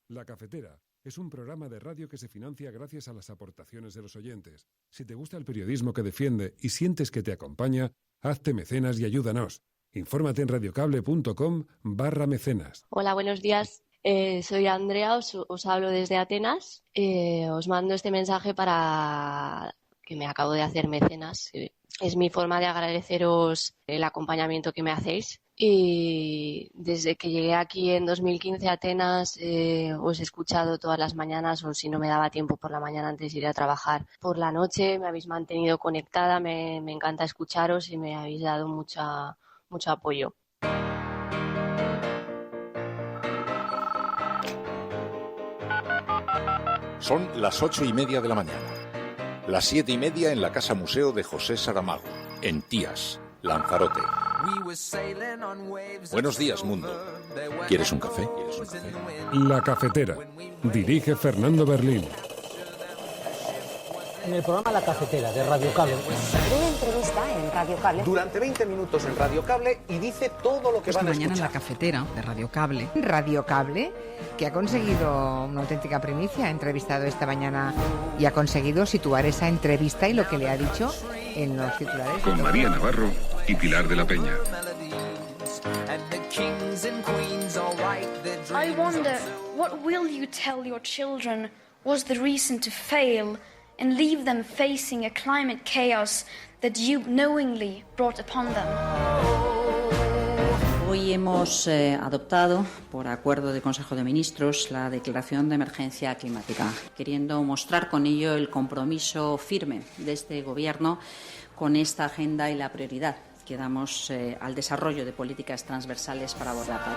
La Cafetera es un programa de radio que se financia gracias a las aportaciones de los oyentes. Si te gusta el periodismo que defiende y sientes que te acompaña, hazte mecenas y ayúdanos. Infórmate en radiocable.com/mecenas. Hola, buenos días. Soy Andrea, os hablo desde Atenas. Os mando este mensaje para que me acabo de hacer mecenas. Es mi forma de agradeceros el acompañamiento que me hacéis. Y desde que llegué aquí en 2015 a Atenas, os he escuchado todas las mañanas, o si no me daba tiempo por la mañana antes de ir a trabajar por la noche. Me habéis mantenido conectada, me encanta escucharos y me habéis dado mucho apoyo. Son las 8:30 de la mañana. Las 7:30 en la Casa Museo de José Saramago, en Tías, Lanzarote. Buenos días, mundo. ¿Quieres un café? La Cafetera. Dirige Fernando Berlín. En el programa La Cafetera de Radio Cable. Una entrevista en Radio Cable. Durante 20 minutos en Radio Cable y dice todo lo que van a escuchar. Mañana en La Cafetera de Radio Cable. Radio Cable, que ha conseguido una auténtica primicia, ha entrevistado esta mañana y ha conseguido situar esa entrevista y lo que le ha dicho en los titulares. Con María Navarro y Pilar de la Peña. I wonder, what will you tell your children was the reason to fail and leave them facing a climate chaos that you knowingly brought upon them? Hoy hemos adoptado, por acuerdo del Consejo de Ministros, la declaración de emergencia climática, queriendo mostrar con ello el compromiso firme de este Gobierno con esta agenda y la prioridad que damos al desarrollo de políticas transversales para abordarla.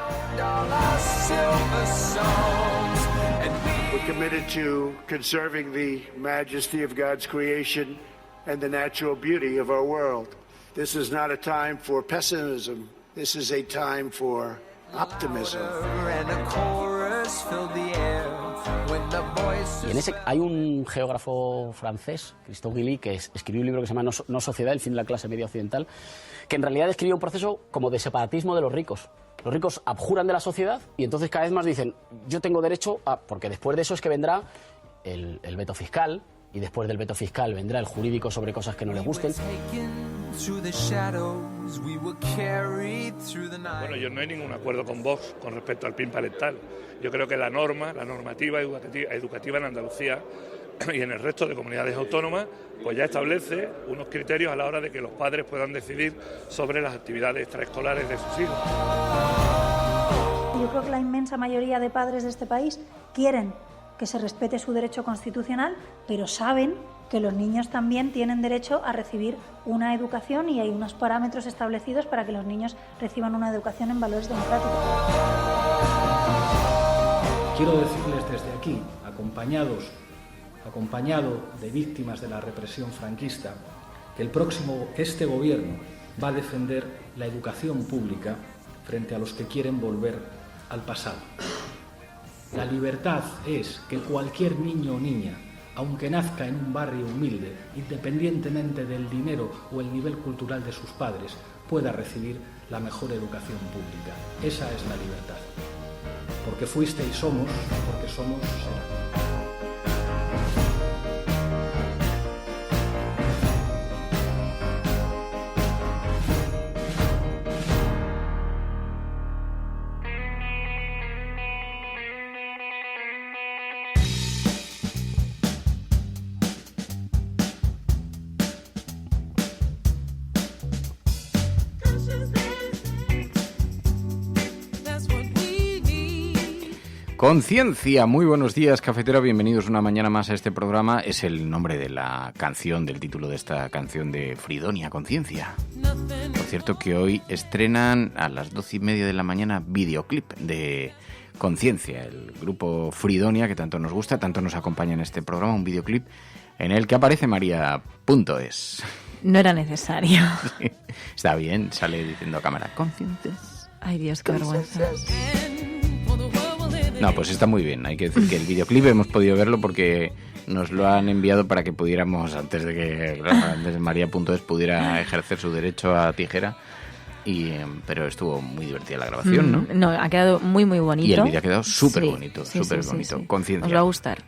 We're committed to conserving the majesty of God's creation and the natural beauty of our world. This is not a time for pessimism. This is a time for optimism. Y en ese hay un geógrafo francés, Christophe Guilly, que escribió un libro que se llama No Sociedad, el fin de la clase media occidental, que en realidad describe un proceso como de separatismo de los ricos. Los ricos abjuran de la sociedad y entonces cada vez más dicen, yo tengo derecho a... Porque después de eso es que vendrá el veto fiscal, y después del veto fiscal vendrá el jurídico sobre cosas que no les gusten. Bueno, yo no hay ningún acuerdo con Vox con respecto al PIN parental. Yo creo que la normativa educativa en Andalucía y en el resto de comunidades autónomas, pues ya establece unos criterios a la hora de que los padres puedan decidir sobre las actividades extraescolares de sus hijos. Yo creo que la inmensa mayoría de padres de este país quieren que se respete su derecho constitucional, pero saben que los niños también tienen derecho a recibir una educación y hay unos parámetros establecidos para que los niños reciban una educación en valores democráticos. Quiero decirles desde aquí, acompañado de víctimas de la represión franquista, que este gobierno va a defender la educación pública frente a los que quieren volver al pasado. La libertad es que cualquier niño o niña, aunque nazca en un barrio humilde, independientemente del dinero o el nivel cultural de sus padres, pueda recibir la mejor educación pública. Esa es la libertad. Porque fuiste y somos, porque somos será. Conciencia, muy buenos días, cafetero, bienvenidos una mañana más a este programa. Es el nombre de la canción, del título de esta canción de Fridonia, Conciencia. Por cierto que hoy estrenan a las 12:30 de la mañana videoclip de Conciencia, el grupo Fridonia que tanto nos gusta, tanto nos acompaña en este programa, un videoclip en el que aparece María.es. No era necesario. Sí, está bien, sale diciendo a cámara, conscientes. Ay Dios, qué vergüenza. No, pues está muy bien. Hay que decir que el videoclip hemos podido verlo porque nos lo han enviado para que pudiéramos, antes de que María.es pudiera ejercer su derecho a tijera, pero estuvo muy divertida la grabación, ¿no? No, ha quedado muy, muy bonito. Y el vídeo ha quedado súper Sí, bonito, sí, súper sí, bonito. sí, sí. Conciencia. Os va a gustar.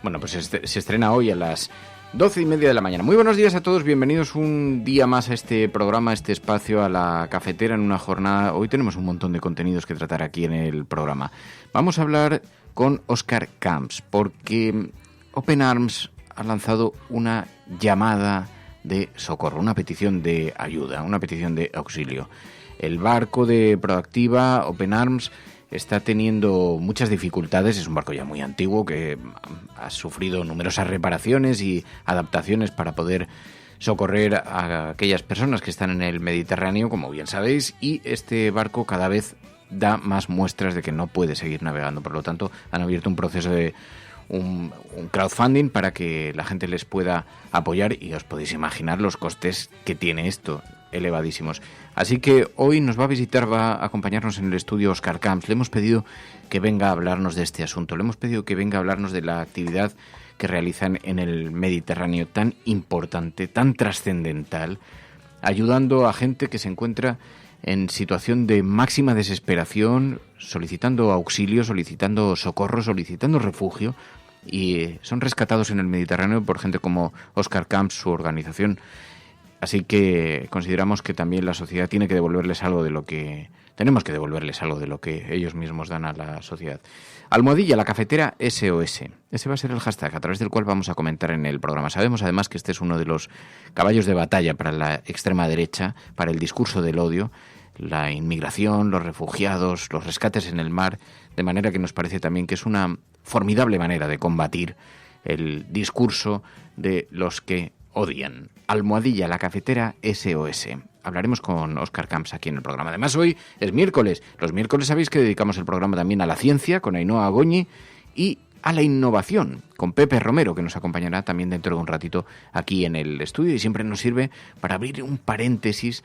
Bueno, pues se estrena hoy a las 12:30 de la mañana. Muy buenos días a todos, bienvenidos un día más a este programa, a este espacio, a la cafetera en una jornada. Hoy tenemos un montón de contenidos que tratar aquí en el programa. Vamos a hablar con Oscar Camps, porque Open Arms ha lanzado una llamada de socorro, una petición de ayuda, una petición de auxilio. El barco de Proactiva, Open Arms, está teniendo muchas dificultades. Es un barco ya muy antiguo que ha sufrido numerosas reparaciones y adaptaciones para poder socorrer a aquellas personas que están en el Mediterráneo, como bien sabéis, y este barco cada vez da más muestras de que no puede seguir navegando. Por lo tanto, han abierto un proceso de un crowdfunding para que la gente les pueda apoyar, y os podéis imaginar los costes que tiene esto, elevadísimos. Así que hoy nos va a visitar, va a acompañarnos en el estudio Oscar Camps. Le hemos pedido que venga a hablarnos de este asunto, le hemos pedido que venga a hablarnos de la actividad que realizan en el Mediterráneo, tan importante, tan trascendental, ayudando a gente que se encuentra en situación de máxima desesperación, solicitando auxilio, solicitando socorro, solicitando refugio, y son rescatados en el Mediterráneo por gente como Oscar Camps, su organización. Así que consideramos que también la sociedad tiene que devolverles algo de lo que... Tenemos que devolverles algo de lo que ellos mismos dan a la sociedad. Almohadilla, la cafetera SOS. Ese va a ser el hashtag a través del cual vamos a comentar en el programa. Sabemos además que este es uno de los caballos de batalla para la extrema derecha, para el discurso del odio, la inmigración, los refugiados, los rescates en el mar, de manera que nos parece también que es una formidable manera de combatir el discurso de los que odian. Almohadilla, la cafetera SOS. Hablaremos con Oscar Camps aquí en el programa. Además, hoy es miércoles. Los miércoles sabéis que dedicamos el programa también a la ciencia, con Ainhoa Goñi, y a la innovación, con Pepe Romero, que nos acompañará también dentro de un ratito aquí en el estudio, y siempre nos sirve para abrir un paréntesis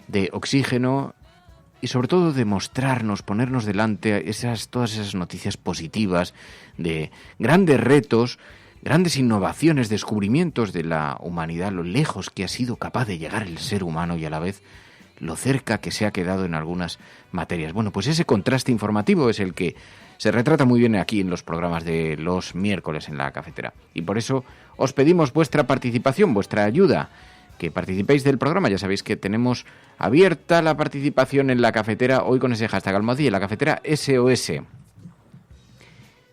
de oxígeno y sobre todo de mostrarnos, ponernos delante todas esas noticias positivas de grandes retos, grandes innovaciones, descubrimientos de la humanidad, lo lejos que ha sido capaz de llegar el ser humano y a la vez lo cerca que se ha quedado en algunas materias. Bueno, pues ese contraste informativo es el que se retrata muy bien aquí en los programas de los miércoles en la cafetera. Y por eso os pedimos vuestra participación, vuestra ayuda, que participéis del programa. Ya sabéis que tenemos abierta la participación en la cafetera, hoy con ese hashtag almohadilla, la cafetera SOS.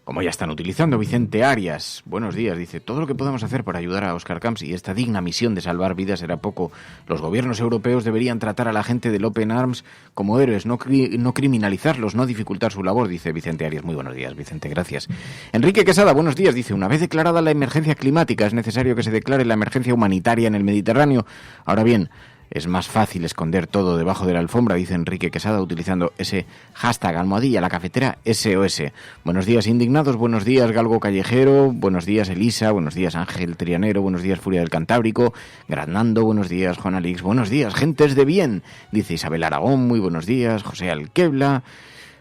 Como ya están utilizando, Vicente Arias, buenos días, dice, todo lo que podamos hacer para ayudar a Oscar Camps y esta digna misión de salvar vidas será poco. Los gobiernos europeos deberían tratar a la gente del Open Arms como héroes, no criminalizarlos, no dificultar su labor, dice Vicente Arias. Muy buenos días, Vicente, gracias. Enrique Quesada, buenos días, dice, una vez declarada la emergencia climática, es necesario que se declare la emergencia humanitaria en el Mediterráneo. Ahora bien, es más fácil esconder todo debajo de la alfombra, dice Enrique Quesada, utilizando ese hashtag almohadilla, la cafetera SOS. Buenos días, indignados, buenos días, Galgo Callejero, buenos días, Elisa, buenos días, Ángel Trianero, buenos días, Furia del Cantábrico, Granando, buenos días, Juan Alix, buenos días, gentes de bien, dice Isabel Aragón, muy buenos días, José Alquebla,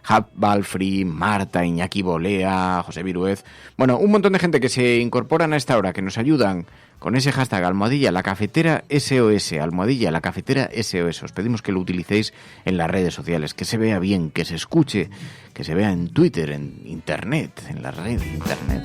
Jab Balfri, Marta, Iñaki Bolea, José Viruez. Bueno, un montón de gente que se incorporan a esta hora, que nos ayudan con ese hashtag almohadilla, la cafetera SOS, almohadilla, la cafetera SOS. Os pedimos que lo utilicéis en las redes sociales, que se vea bien, que se escuche, que se vea en Twitter, en Internet, en la red de Internet.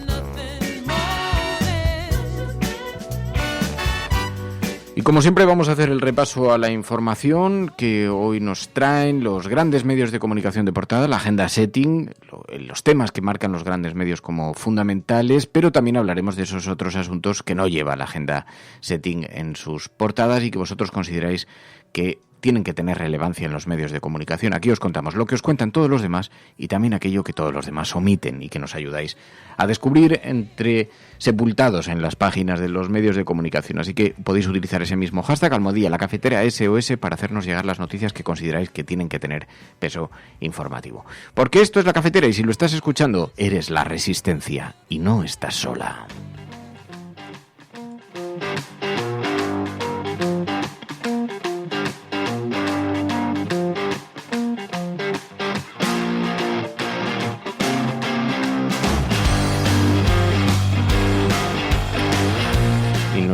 Y como siempre vamos a hacer el repaso a la información que hoy nos traen los grandes medios de comunicación de portada, la agenda setting, los temas que marcan los grandes medios como fundamentales, pero también hablaremos de esos otros asuntos que no lleva la agenda setting en sus portadas y que vosotros consideráis que tienen que tener relevancia en los medios de comunicación. Aquí os contamos lo que os cuentan todos los demás y también aquello que todos los demás omiten y que nos ayudáis a descubrir entre sepultados en las páginas de los medios de comunicación. Así que podéis utilizar ese mismo hashtag almohadilla, la cafetera SOS, para hacernos llegar las noticias que consideráis que tienen que tener peso informativo. Porque esto es la cafetera y si lo estás escuchando, eres la resistencia y no estás sola.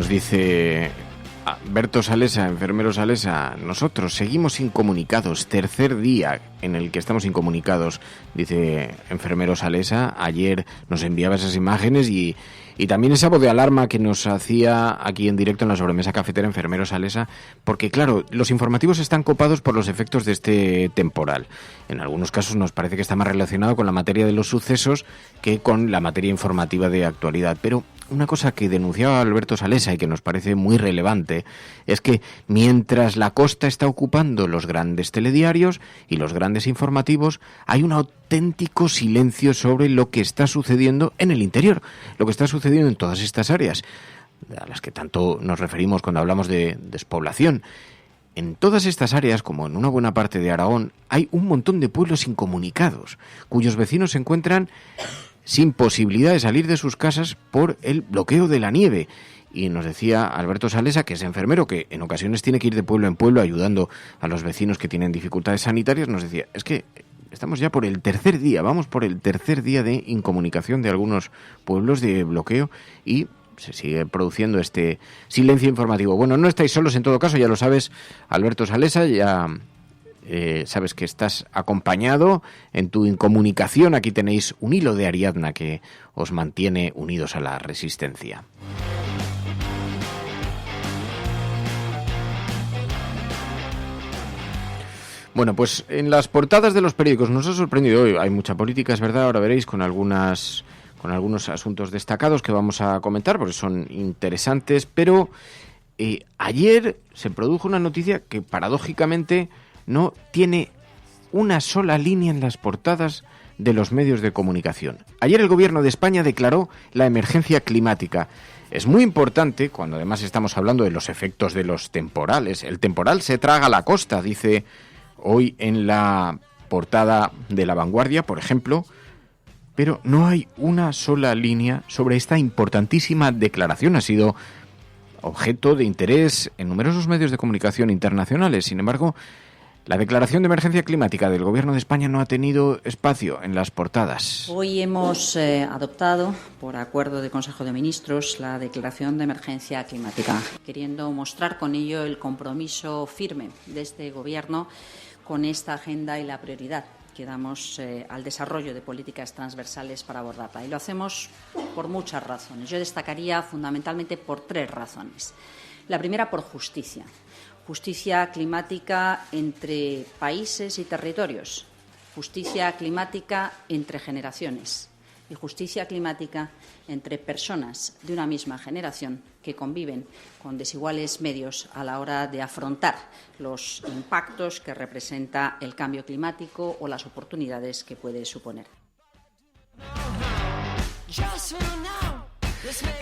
Dice Berto Salesa, enfermero Salesa, nosotros seguimos incomunicados, tercer día en el que estamos incomunicados, dice enfermero Salesa. Ayer nos enviaba esas imágenes y también esa voz de alarma que nos hacía aquí en directo en la sobremesa cafetera enfermero Salesa, porque claro, los informativos están copados por los efectos de este temporal. En algunos casos nos parece que está más relacionado con la materia de los sucesos que con la materia informativa de actualidad, pero una cosa que denunciaba Alberto Salesa y que nos parece muy relevante es que mientras la costa está ocupando los grandes telediarios y los grandes informativos, hay un auténtico silencio sobre lo que está sucediendo en el interior, lo que está sucediendo en todas estas áreas a las que tanto nos referimos cuando hablamos de despoblación. En todas estas áreas, como en una buena parte de Aragón, hay un montón de pueblos incomunicados, cuyos vecinos se encuentran sin posibilidad de salir de sus casas por el bloqueo de la nieve. Y nos decía Alberto Salesa, que es enfermero, que en ocasiones tiene que ir de pueblo en pueblo ayudando a los vecinos que tienen dificultades sanitarias, nos decía, es que estamos ya por el tercer día, vamos por el tercer día de incomunicación de algunos pueblos, de bloqueo, y se sigue produciendo este silencio informativo. Bueno, no estáis solos en todo caso, ya lo sabes, Alberto Salesa, ya sabes que estás acompañado en tu incomunicación. Aquí tenéis un hilo de Ariadna que os mantiene unidos a la resistencia. Bueno, pues en las portadas de los periódicos nos ha sorprendido hoy. Hay mucha política, es verdad, ahora veréis con algunos asuntos destacados que vamos a comentar porque son interesantes, pero ayer se produjo una noticia que paradójicamente no tiene una sola línea en las portadas de los medios de comunicación. Ayer el Gobierno de España declaró la emergencia climática. Es muy importante, cuando además estamos hablando de los efectos de los temporales. El temporal se traga la costa, dice hoy en la portada de La Vanguardia, por ejemplo, pero no hay una sola línea sobre esta importantísima declaración. Ha sido objeto de interés en numerosos medios de comunicación internacionales. Sin embargo, la declaración de emergencia climática del Gobierno de España no ha tenido espacio en las portadas. Hoy hemos adoptado, por acuerdo de Consejo de Ministros, la declaración de emergencia climática, queriendo mostrar con ello el compromiso firme de este Gobierno con esta agenda y la prioridad que damos al desarrollo de políticas transversales para abordarla. Y lo hacemos por muchas razones. Yo destacaría fundamentalmente por 3 razones. La primera, por justicia. Justicia climática entre países y territorios, justicia climática entre generaciones y justicia climática entre personas de una misma generación que conviven con desiguales medios a la hora de afrontar los impactos que representa el cambio climático o las oportunidades que puede suponer.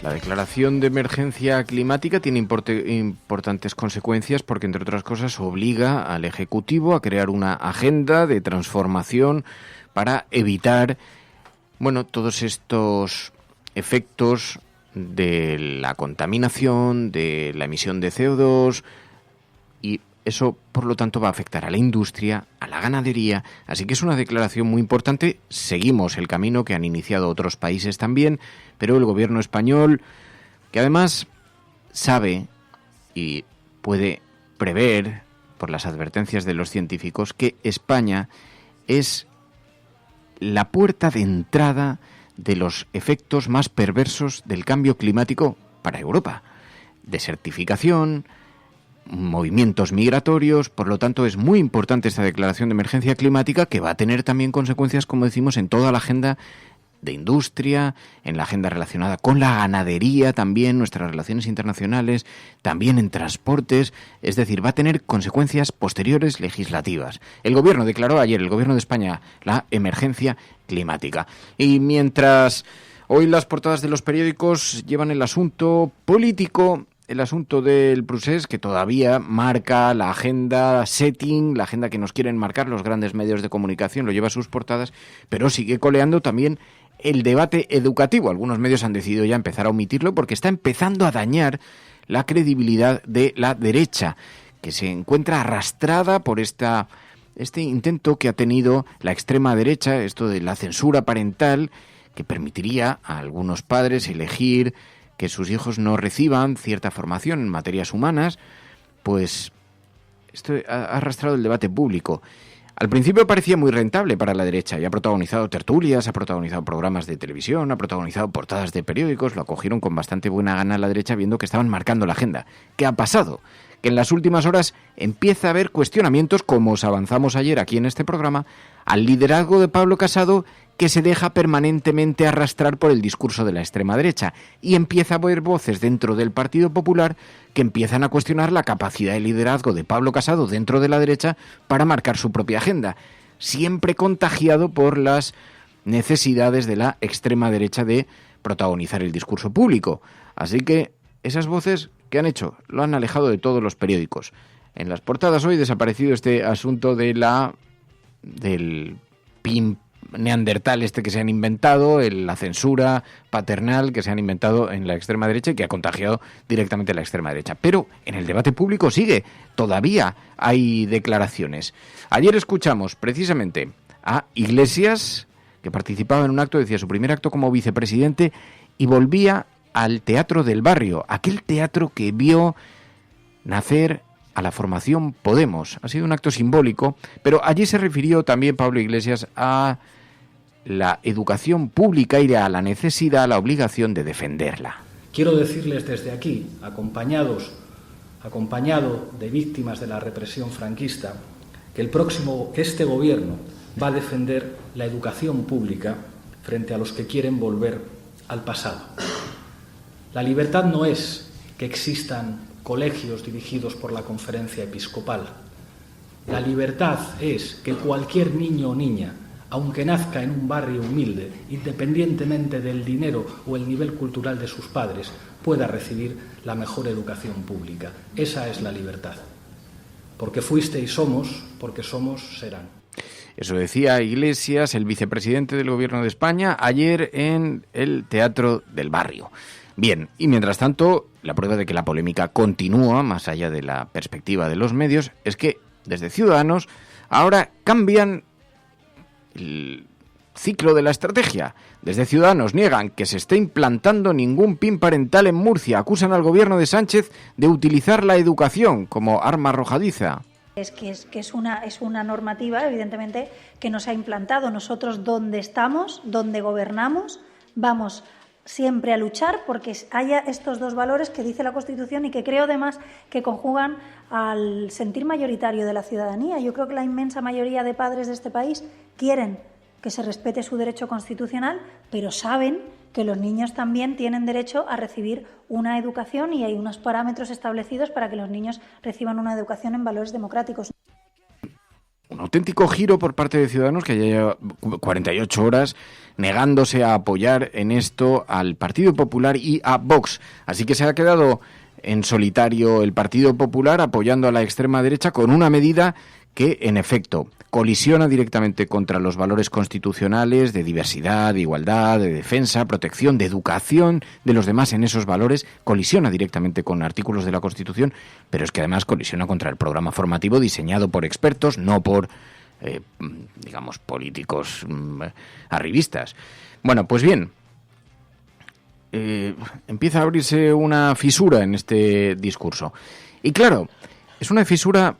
La declaración de emergencia climática tiene importantes consecuencias porque, entre otras cosas, obliga al Ejecutivo a crear una agenda de transformación para evitar, todos estos efectos de la contaminación, de la emisión de CO2, y eso, por lo tanto, va a afectar a la industria, a la ganadería. Así que es una declaración muy importante. Seguimos el camino que han iniciado otros países también, pero el Gobierno español, que además sabe y puede prever, por las advertencias de los científicos, que España es la puerta de entrada de los efectos más perversos del cambio climático para Europa. Desertificación, movimientos migratorios. Por lo tanto, es muy importante esta declaración de emergencia climática, que va a tener también consecuencias, como decimos, en toda la agenda de industria, en la agenda relacionada con la ganadería también, nuestras relaciones internacionales, también en transportes. Es decir, va a tener consecuencias posteriores legislativas. El Gobierno declaró ayer, el Gobierno de España, la emergencia climática. Y mientras hoy las portadas de los periódicos llevan el asunto político, el asunto del procés, que todavía marca la agenda setting, la agenda que nos quieren marcar los grandes medios de comunicación, lo lleva a sus portadas, pero sigue coleando también el debate educativo. Algunos medios han decidido ya empezar a omitirlo porque está empezando a dañar la credibilidad de la derecha, que se encuentra arrastrada por este intento que ha tenido la extrema derecha, esto de la censura parental, que permitiría a algunos padres elegir que sus hijos no reciban cierta formación en materias humanas, pues esto ha arrastrado el debate público. Al principio parecía muy rentable para la derecha y ha protagonizado tertulias, ha protagonizado programas de televisión, ha protagonizado portadas de periódicos, lo acogieron con bastante buena gana la derecha viendo que estaban marcando la agenda. ¿Qué ha pasado? Que en las últimas horas empieza a haber cuestionamientos, como os avanzamos ayer aquí en este programa, al liderazgo de Pablo Casado, que se deja permanentemente arrastrar por el discurso de la extrema derecha, y empieza a haber voces dentro del Partido Popular que empiezan a cuestionar la capacidad de liderazgo de Pablo Casado dentro de la derecha para marcar su propia agenda, siempre contagiado por las necesidades de la extrema derecha de protagonizar el discurso público. Así que esas voces, ¿qué han hecho? Lo han alejado de todos los periódicos. En las portadas hoy desaparecido este asunto del PIN neandertal que se han inventado, la censura paternal que se han inventado en la extrema derecha y que ha contagiado directamente a la extrema derecha. Pero en el debate público sigue, todavía hay declaraciones. Ayer escuchamos precisamente a Iglesias, que participaba en un acto, decía su primer acto como vicepresidente, y volvía al Teatro del Barrio, aquel teatro que vio nacer a la formación Podemos. Ha sido un acto simbólico, pero allí se refirió también Pablo Iglesias a la educación pública y a la necesidad, a la obligación de defenderla. Quiero decirles desde aquí, acompañado de víctimas de la represión franquista, que este gobierno va a defender la educación pública frente a los que quieren volver al pasado. La libertad no es que existan colegios dirigidos por la Conferencia Episcopal. La libertad es que cualquier niño o niña, aunque nazca en un barrio humilde, independientemente del dinero o el nivel cultural de sus padres, pueda recibir la mejor educación pública. Esa es la libertad. Porque fuiste y somos, porque somos, serán. Eso decía Iglesias, el vicepresidente del Gobierno de España, ayer en el Teatro del Barrio. Bien, y mientras tanto, la prueba de que la polémica continúa, más allá de la perspectiva de los medios, es que desde Ciudadanos ahora cambian el ciclo de la estrategia. Desde Ciudadanos niegan que se esté implantando ningún PIN parental en Murcia. Acusan al gobierno de Sánchez de utilizar la educación como arma arrojadiza. Es una normativa, evidentemente, que nos ha implantado. Nosotros, donde estamos, donde gobernamos, vamos siempre a luchar porque haya estos dos valores que dice la Constitución y que creo además que conjugan al sentir mayoritario de la ciudadanía. Yo creo que la inmensa mayoría de padres de este país quieren que se respete su derecho constitucional, pero saben que los niños también tienen derecho a recibir una educación y hay unos parámetros establecidos para que los niños reciban una educación en valores democráticos. Un auténtico giro por parte de Ciudadanos que ya lleva 48 horas negándose a apoyar en esto al Partido Popular y a Vox. Así que se ha quedado en solitario el Partido Popular apoyando a la extrema derecha con una medida que, en efecto, colisiona directamente contra los valores constitucionales de diversidad, de igualdad, de defensa, protección, de educación de los demás en esos valores, colisiona directamente con artículos de la Constitución, pero es que además colisiona contra el programa formativo diseñado por expertos, no por, políticos arribistas. Bueno, pues bien, empieza a abrirse una fisura en este discurso. Y claro, es una fisura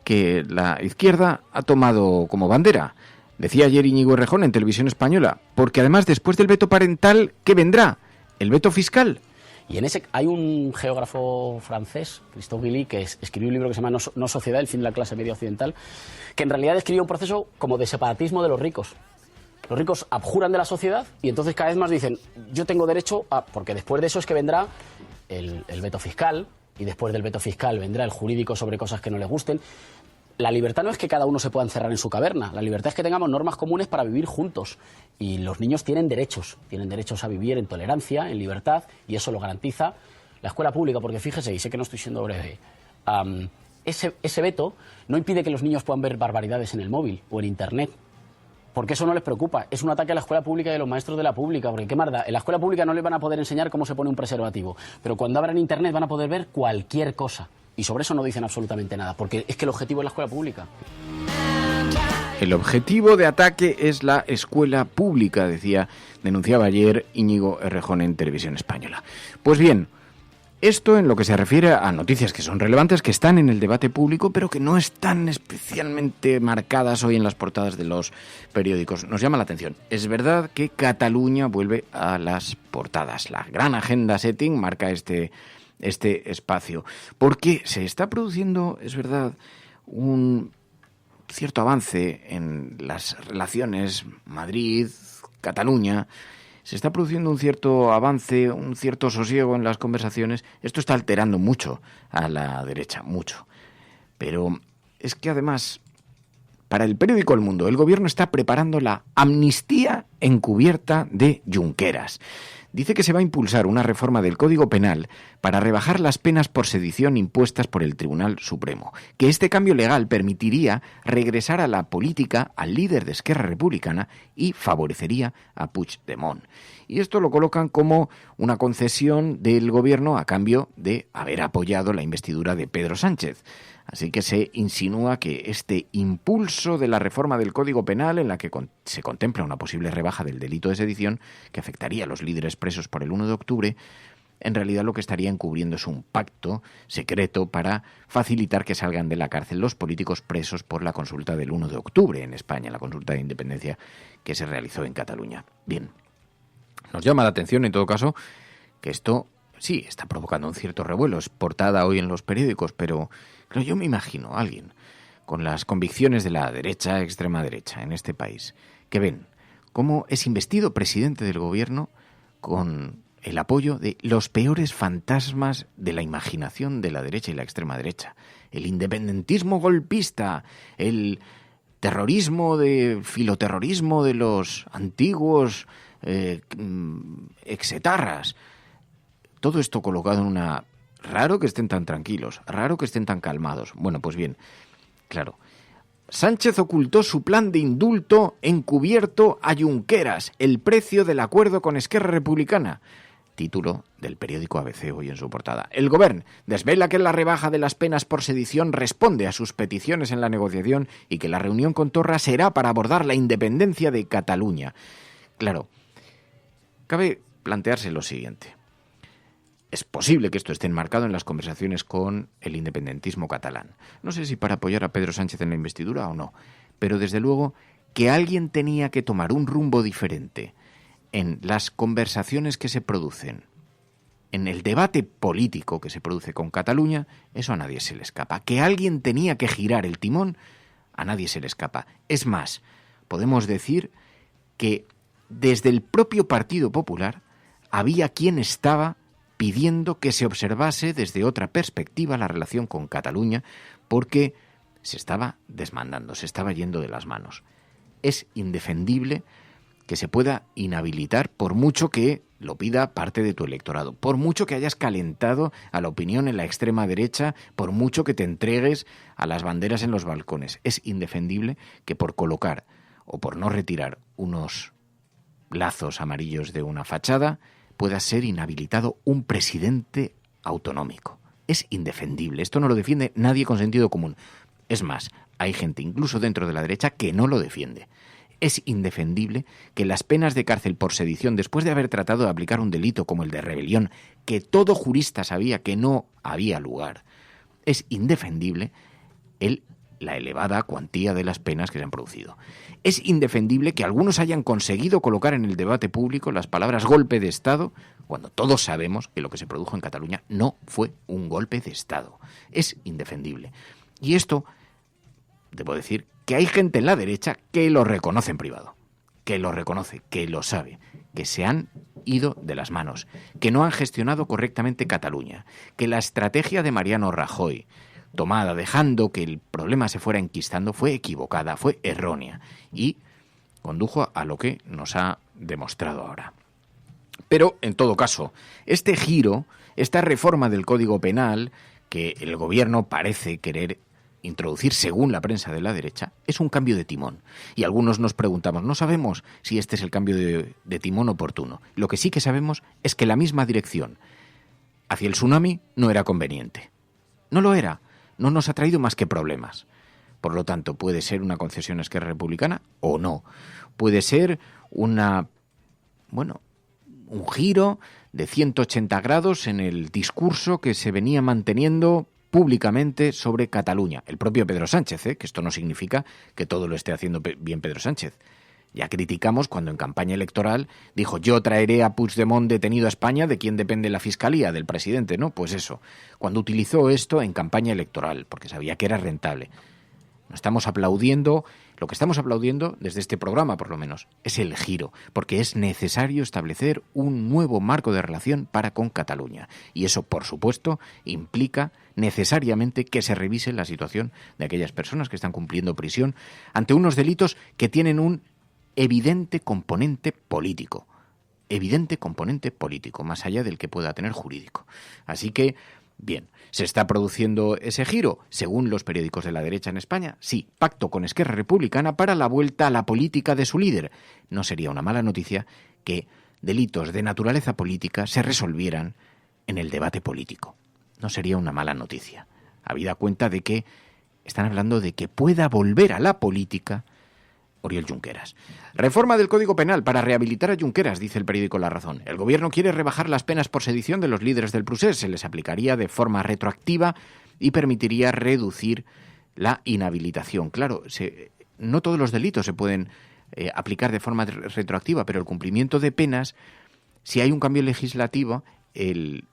que la izquierda ha tomado como bandera. Decía ayer Íñigo Errejón en Televisión Española, porque además después del veto parental, ¿qué vendrá? ¿El veto fiscal? Y en ese hay un geógrafo francés, Christophe Guilly, que escribió un libro que se llama No sociedad, el fin de la clase media occidental, que en realidad describe un proceso como de separatismo de los ricos. Los ricos abjuran de la sociedad y entonces cada vez más dicen, yo tengo derecho a... Porque después de eso es que vendrá el veto fiscal, y después del veto fiscal vendrá el jurídico sobre cosas que no les gusten. La libertad no es que cada uno se pueda encerrar en su caverna, la libertad es que tengamos normas comunes para vivir juntos. Y los niños tienen derechos a vivir en tolerancia, en libertad, y eso lo garantiza la escuela pública, porque fíjese, y sé que no estoy siendo breve, ese veto no impide que los niños puedan ver barbaridades en el móvil o en Internet, porque eso no les preocupa. Es un ataque a la escuela pública y a los maestros de la pública, porque qué más da, en la escuela pública no les van a poder enseñar cómo se pone un preservativo, pero cuando abran Internet van a poder ver cualquier cosa. Y sobre eso no dicen absolutamente nada, porque es que el objetivo es la escuela pública. El objetivo de ataque es la escuela pública, denunciaba ayer Íñigo Errejón en Televisión Española. Pues bien, esto en lo que se refiere a noticias que son relevantes, que están en el debate público, pero que no están especialmente marcadas hoy en las portadas de los periódicos. Nos llama la atención. Es verdad que Cataluña vuelve a las portadas. La gran agenda setting marca este espacio, porque se está produciendo, es verdad, un cierto avance en las relaciones Madrid-Cataluña. Se está produciendo un cierto avance, un cierto sosiego en las conversaciones. Esto está alterando mucho a la derecha, mucho. Pero es que además, para el periódico El Mundo, el gobierno está preparando la amnistía encubierta de Junqueras. Dice que se va a impulsar una reforma del Código Penal para rebajar las penas por sedición impuestas por el Tribunal Supremo. Que este cambio legal permitiría regresar a la política al líder de Esquerra Republicana y favorecería a Puigdemont. Y esto lo colocan como una concesión del gobierno a cambio de haber apoyado la investidura de Pedro Sánchez. Así que se insinúa que este impulso de la reforma del Código Penal, en la que se contempla una posible rebaja del delito de sedición, que afectaría a los líderes presos por el 1 de octubre, en realidad lo que estaría encubriendo es un pacto secreto para facilitar que salgan de la cárcel los políticos presos por la consulta del 1 de octubre en España, la consulta de independencia que se realizó en Cataluña. Bien, nos llama la atención en todo caso que esto sí está provocando un cierto revuelo. Es portada hoy en los periódicos, pero yo me imagino a alguien con las convicciones de la derecha, extrema derecha en este país, que ven cómo es investido presidente del gobierno con el apoyo de los peores fantasmas de la imaginación de la derecha y la extrema derecha. El independentismo golpista, el terrorismo, filoterrorismo de los antiguos exetarras. Todo esto colocado en una... Raro que estén tan tranquilos, raro que estén tan calmados. Bueno, pues bien, claro. Sánchez ocultó su plan de indulto encubierto a Junqueras, el precio del acuerdo con Esquerra Republicana. Título del periódico ABC hoy en su portada. El Govern desvela que la rebaja de las penas por sedición responde a sus peticiones en la negociación y que la reunión con Torra será para abordar la independencia de Cataluña. Claro, cabe plantearse lo siguiente. Es posible que esto esté enmarcado en las conversaciones con el independentismo catalán. No sé si para apoyar a Pedro Sánchez en la investidura o no, pero desde luego que alguien tenía que tomar un rumbo diferente en las conversaciones que se producen, en el debate político que se produce con Cataluña, eso a nadie se le escapa. Que alguien tenía que girar el timón, a nadie se le escapa. Es más, podemos decir que desde el propio Partido Popular había quien estaba pidiendo que se observase desde otra perspectiva la relación con Cataluña, porque se estaba desmandando, se estaba yendo de las manos. Es indefendible que se pueda inhabilitar por mucho que lo pida parte de tu electorado, por mucho que hayas calentado a la opinión en la extrema derecha, por mucho que te entregues a las banderas en los balcones. Es indefendible que por colocar o por no retirar unos lazos amarillos de una fachada pueda ser inhabilitado un presidente autonómico. Es indefendible. Esto no lo defiende nadie con sentido común. Es más, hay gente incluso dentro de la derecha que no lo defiende. Es indefendible que las penas de cárcel por sedición, después de haber tratado de aplicar un delito como el de rebelión, que todo jurista sabía que no había lugar, es indefendible la elevada cuantía de las penas que se han producido. Es indefendible que algunos hayan conseguido colocar en el debate público las palabras golpe de Estado, cuando todos sabemos que lo que se produjo en Cataluña no fue un golpe de Estado. Es indefendible. Y esto, debo decir, que hay gente en la derecha que lo reconoce en privado, que lo reconoce, que lo sabe, que se han ido de las manos, que no han gestionado correctamente Cataluña, que la estrategia de Mariano Rajoy, tomada dejando que el problema se fuera enquistando, fue equivocada, fue errónea y condujo a lo que nos ha demostrado ahora. Pero, en todo caso, este giro, esta reforma del Código Penal que el gobierno parece querer introducir según la prensa de la derecha, es un cambio de timón. Y algunos nos preguntamos, no sabemos si este es el cambio de timón oportuno. Lo que sí que sabemos es que la misma dirección hacia el tsunami no era conveniente. No lo era. No nos ha traído más que problemas. Por lo tanto, puede ser una concesión a Esquerra Republicana o no. Puede ser un giro de 180 grados en el discurso que se venía manteniendo públicamente sobre Cataluña. El propio Pedro Sánchez, que esto no significa que todo lo esté haciendo bien Pedro Sánchez. Ya criticamos cuando en campaña electoral dijo: yo traeré a Puigdemont detenido a España. ¿De quién depende la fiscalía? Del presidente, ¿no? Pues eso, cuando utilizó esto en campaña electoral, porque sabía que era rentable. No estamos aplaudiendo, lo que estamos aplaudiendo desde este programa por lo menos, es el giro, porque es necesario establecer un nuevo marco de relación para con Cataluña. Y eso, por supuesto, implica necesariamente que se revise la situación de aquellas personas que están cumpliendo prisión ante unos delitos que tienen un evidente componente político, más allá del que pueda tener jurídico. Así que, bien, ¿se está produciendo ese giro? Según los periódicos de la derecha en España, sí, pacto con Esquerra Republicana para la vuelta a la política de su líder. No sería una mala noticia que delitos de naturaleza política se resolvieran en el debate político. No sería una mala noticia, habida cuenta de que están hablando de que pueda volver a la política Oriol Junqueras. Reforma del Código Penal para rehabilitar a Junqueras, dice el periódico La Razón. El gobierno quiere rebajar las penas por sedición de los líderes del Procés. Se les aplicaría de forma retroactiva y permitiría reducir la inhabilitación. Claro, no todos los delitos se pueden aplicar de forma retroactiva, pero el cumplimiento de penas, si hay un cambio legislativo, el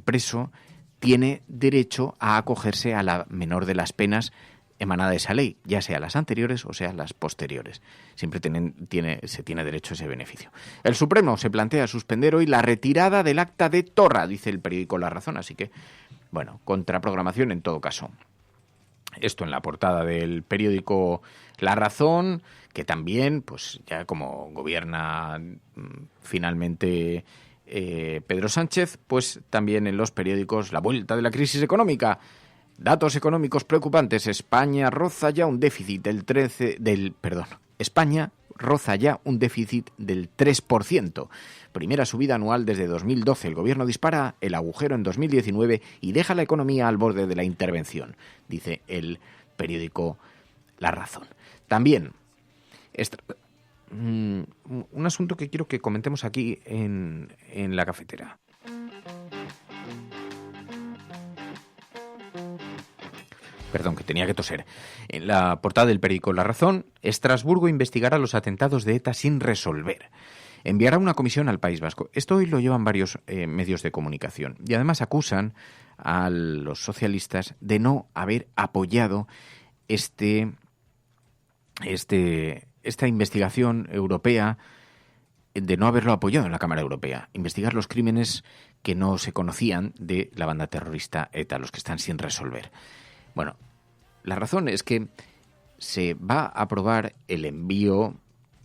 preso tiene derecho a acogerse a la menor de las penas emanada de esa ley, ya sea las anteriores o sea las posteriores. Siempre se tiene derecho a ese beneficio. El Supremo se plantea suspender hoy la retirada del acta de Torra, dice el periódico La Razón, así que, bueno, contraprogramación en todo caso. Esto en la portada del periódico La Razón, que también, pues ya como gobierna finalmente Pedro Sánchez, pues también en los periódicos la vuelta de la crisis económica. Datos económicos preocupantes. España roza ya un déficit del 3%. Primera subida anual desde 2012. El gobierno dispara el agujero en 2019 y deja la economía al borde de la intervención, dice el periódico La Razón. También un asunto que quiero que comentemos aquí en la cafetera. Perdón, que tenía que toser. En la portada del periódico La Razón, Estrasburgo investigará los atentados de ETA sin resolver. Enviará una comisión al País Vasco. Esto hoy lo llevan varios medios de comunicación. Y además acusan a los socialistas de no haber apoyado esta investigación europea, de no haberlo apoyado en la Cámara Europea. Investigar los crímenes que no se conocían de la banda terrorista ETA, los que están sin resolver. Bueno, la razón es que se va a aprobar el envío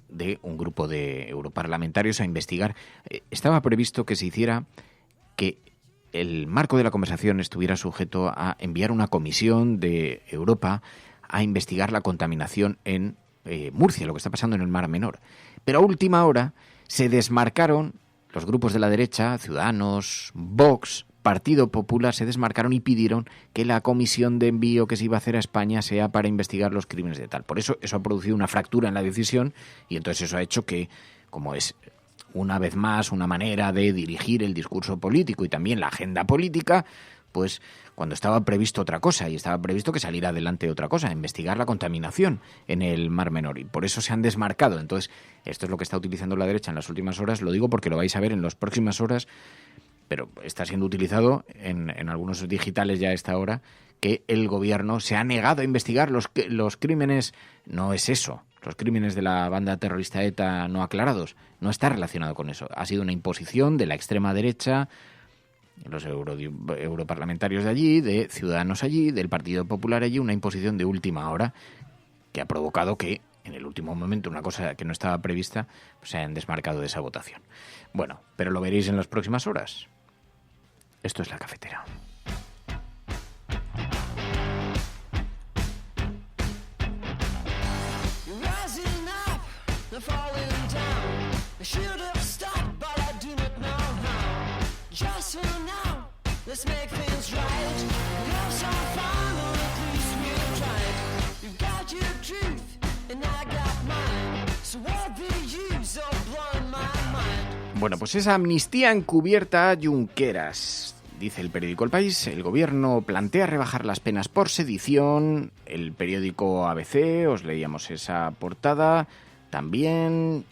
de un grupo de europarlamentarios a investigar. Estaba previsto que se hiciera que el marco de la conversación estuviera sujeto a enviar una comisión de Europa a investigar la contaminación en Murcia, lo que está pasando en el Mar Menor. Pero a última hora se desmarcaron los grupos de la derecha, Ciudadanos, Vox, Partido Popular, se desmarcaron y pidieron que la comisión de envío que se iba a hacer a España sea para investigar los crímenes de tal. Por eso ha producido una fractura en la decisión y entonces eso ha hecho que, como es una vez más una manera de dirigir el discurso político y también la agenda política, pues cuando estaba previsto otra cosa y estaba previsto que saliera adelante otra cosa, investigar la contaminación en el Mar Menor, y por eso se han desmarcado. Entonces, esto es lo que está utilizando la derecha en las últimas horas, lo digo porque lo vais a ver en las próximas horas, pero está siendo utilizado en algunos digitales ya a esta hora, que el gobierno se ha negado a investigar los crímenes. No es eso, los crímenes de la banda terrorista ETA no aclarados, no está relacionado con eso. Ha sido una imposición de la extrema derecha, los europarlamentarios de allí, de Ciudadanos allí, del Partido Popular allí, una imposición de última hora que ha provocado que en el último momento, una cosa que no estaba prevista, pues se hayan desmarcado de esa votación. Bueno, pero lo veréis en las próximas horas. Esto es La Cafetera. Let's make things right. Have some fun, or at least we'll try it. You've got Bueno, pues esa amnistía encubierta a Junqueras. Dice el periódico El País, el gobierno plantea rebajar las penas por sedición. El periódico ABC, os leíamos esa portada. También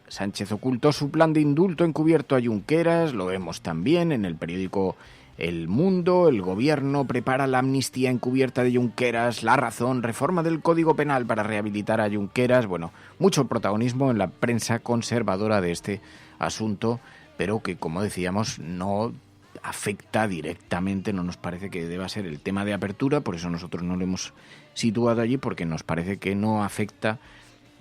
Sánchez ocultó su plan de indulto encubierto a Junqueras. Lo vemos también en el periódico El Mundo. El gobierno prepara la amnistía encubierta de Junqueras. La Razón, reforma del Código Penal para rehabilitar a Junqueras. Bueno, mucho protagonismo en la prensa conservadora de este asunto, pero que, como decíamos, no afecta directamente, no nos parece que deba ser el tema de apertura, por eso nosotros no lo hemos situado allí, porque nos parece que no afecta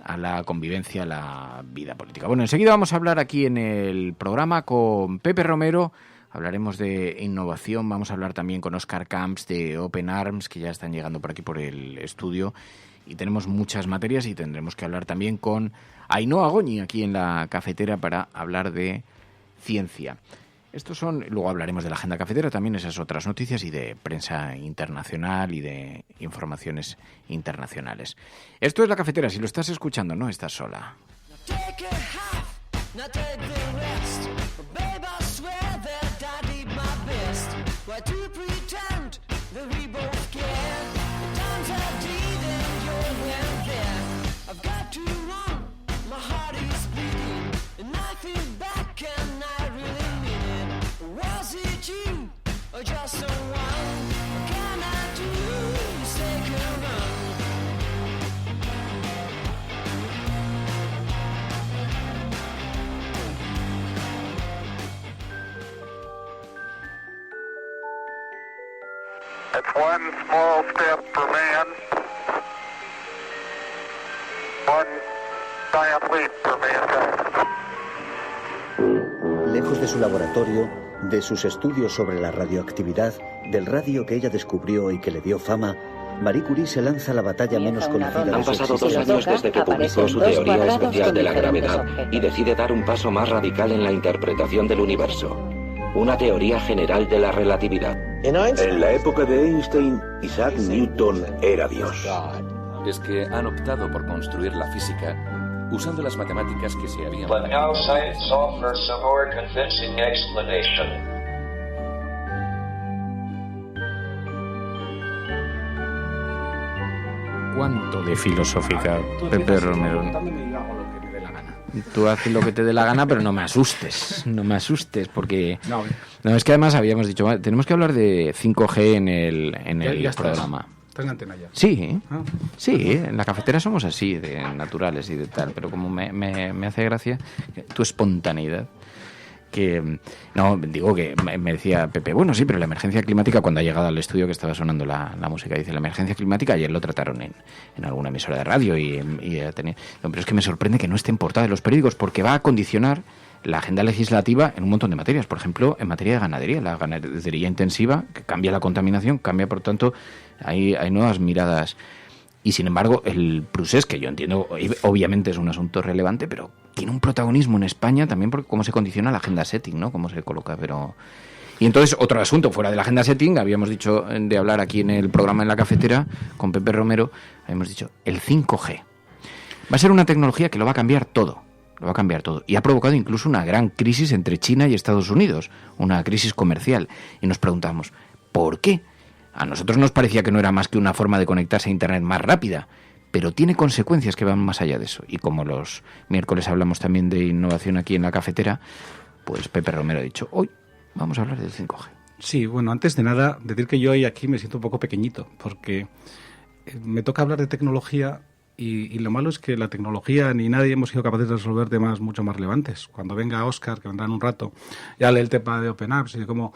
a la convivencia, a la vida política. Bueno, enseguida vamos a hablar aquí en el programa con Pepe Romero, hablaremos de innovación, vamos a hablar también con Óscar Camps de Open Arms, que ya están llegando por aquí por el estudio, y tenemos muchas materias y tendremos que hablar también con Ainhoa Goñi aquí en la cafetera para hablar de ciencia. Estos son, luego hablaremos de la agenda cafetera, también esas otras noticias y de prensa internacional y de informaciones internacionales. Esto es la cafetera, si lo estás escuchando no estás sola. It's one small step for man, one giant leap for mankind. Lejos de su laboratorio, de sus estudios sobre la radioactividad, del radio que ella descubrió y que le dio fama, Marie Curie se lanza a la batalla menos conocida de su Han pasado 2 existencia. años desde que publicó su teoría especial de la gravedad y decide dar un paso más radical en la interpretación del universo. Una teoría general de la relatividad. En la época de Einstein, Isaac Newton era Dios. Es que han optado por construir la física usando las matemáticas que se habían... But now science offers a more convincing explanation. ¿Cuánto de filosófica, Pepe Romero? Tú haces lo que te dé la gana, pero no me asustes, porque... No, es que además habíamos dicho, vale, tenemos que hablar de 5G en el programa. Estás en antena ya. Sí, sí, en la cafetera somos así, de naturales y de tal, pero como me hace gracia tu espontaneidad, que... No, digo que me decía Pepe, bueno, sí, pero la emergencia climática, cuando ha llegado al estudio que estaba sonando la música, dice, la emergencia climática, ayer lo trataron en alguna emisora de radio no, pero es que me sorprende que no esté en portada de los periódicos, porque va a condicionar la agenda legislativa en un montón de materias, por ejemplo, en materia de ganadería, la ganadería intensiva, que cambia la contaminación, cambia, por tanto, hay nuevas miradas. Y sin embargo, el procés, que yo entiendo, obviamente es un asunto relevante, pero tiene un protagonismo en España también por cómo se condiciona la agenda setting, ¿no? Cómo se coloca, pero... Y entonces, otro asunto fuera de la agenda setting, habíamos dicho de hablar aquí en el programa En la Cafetera, con Pepe Romero, habíamos dicho, el 5G. Va a ser una tecnología que lo va a cambiar todo. Lo va a cambiar todo. Y ha provocado incluso una gran crisis entre China y Estados Unidos, una crisis comercial. Y nos preguntamos, ¿por qué? A nosotros nos parecía que no era más que una forma de conectarse a Internet más rápida, pero tiene consecuencias que van más allá de eso. Y como los miércoles hablamos también de innovación aquí en la cafetera, pues Pepe Romero ha dicho, hoy vamos a hablar del 5G. Sí, bueno, antes de nada, decir que yo hoy aquí me siento un poco pequeñito, porque me toca hablar de tecnología y lo malo es que la tecnología ni nadie hemos sido capaces de resolver temas mucho más relevantes. Cuando venga Óscar, que vendrá en un rato, ya lee el tema de Open Apps y de cómo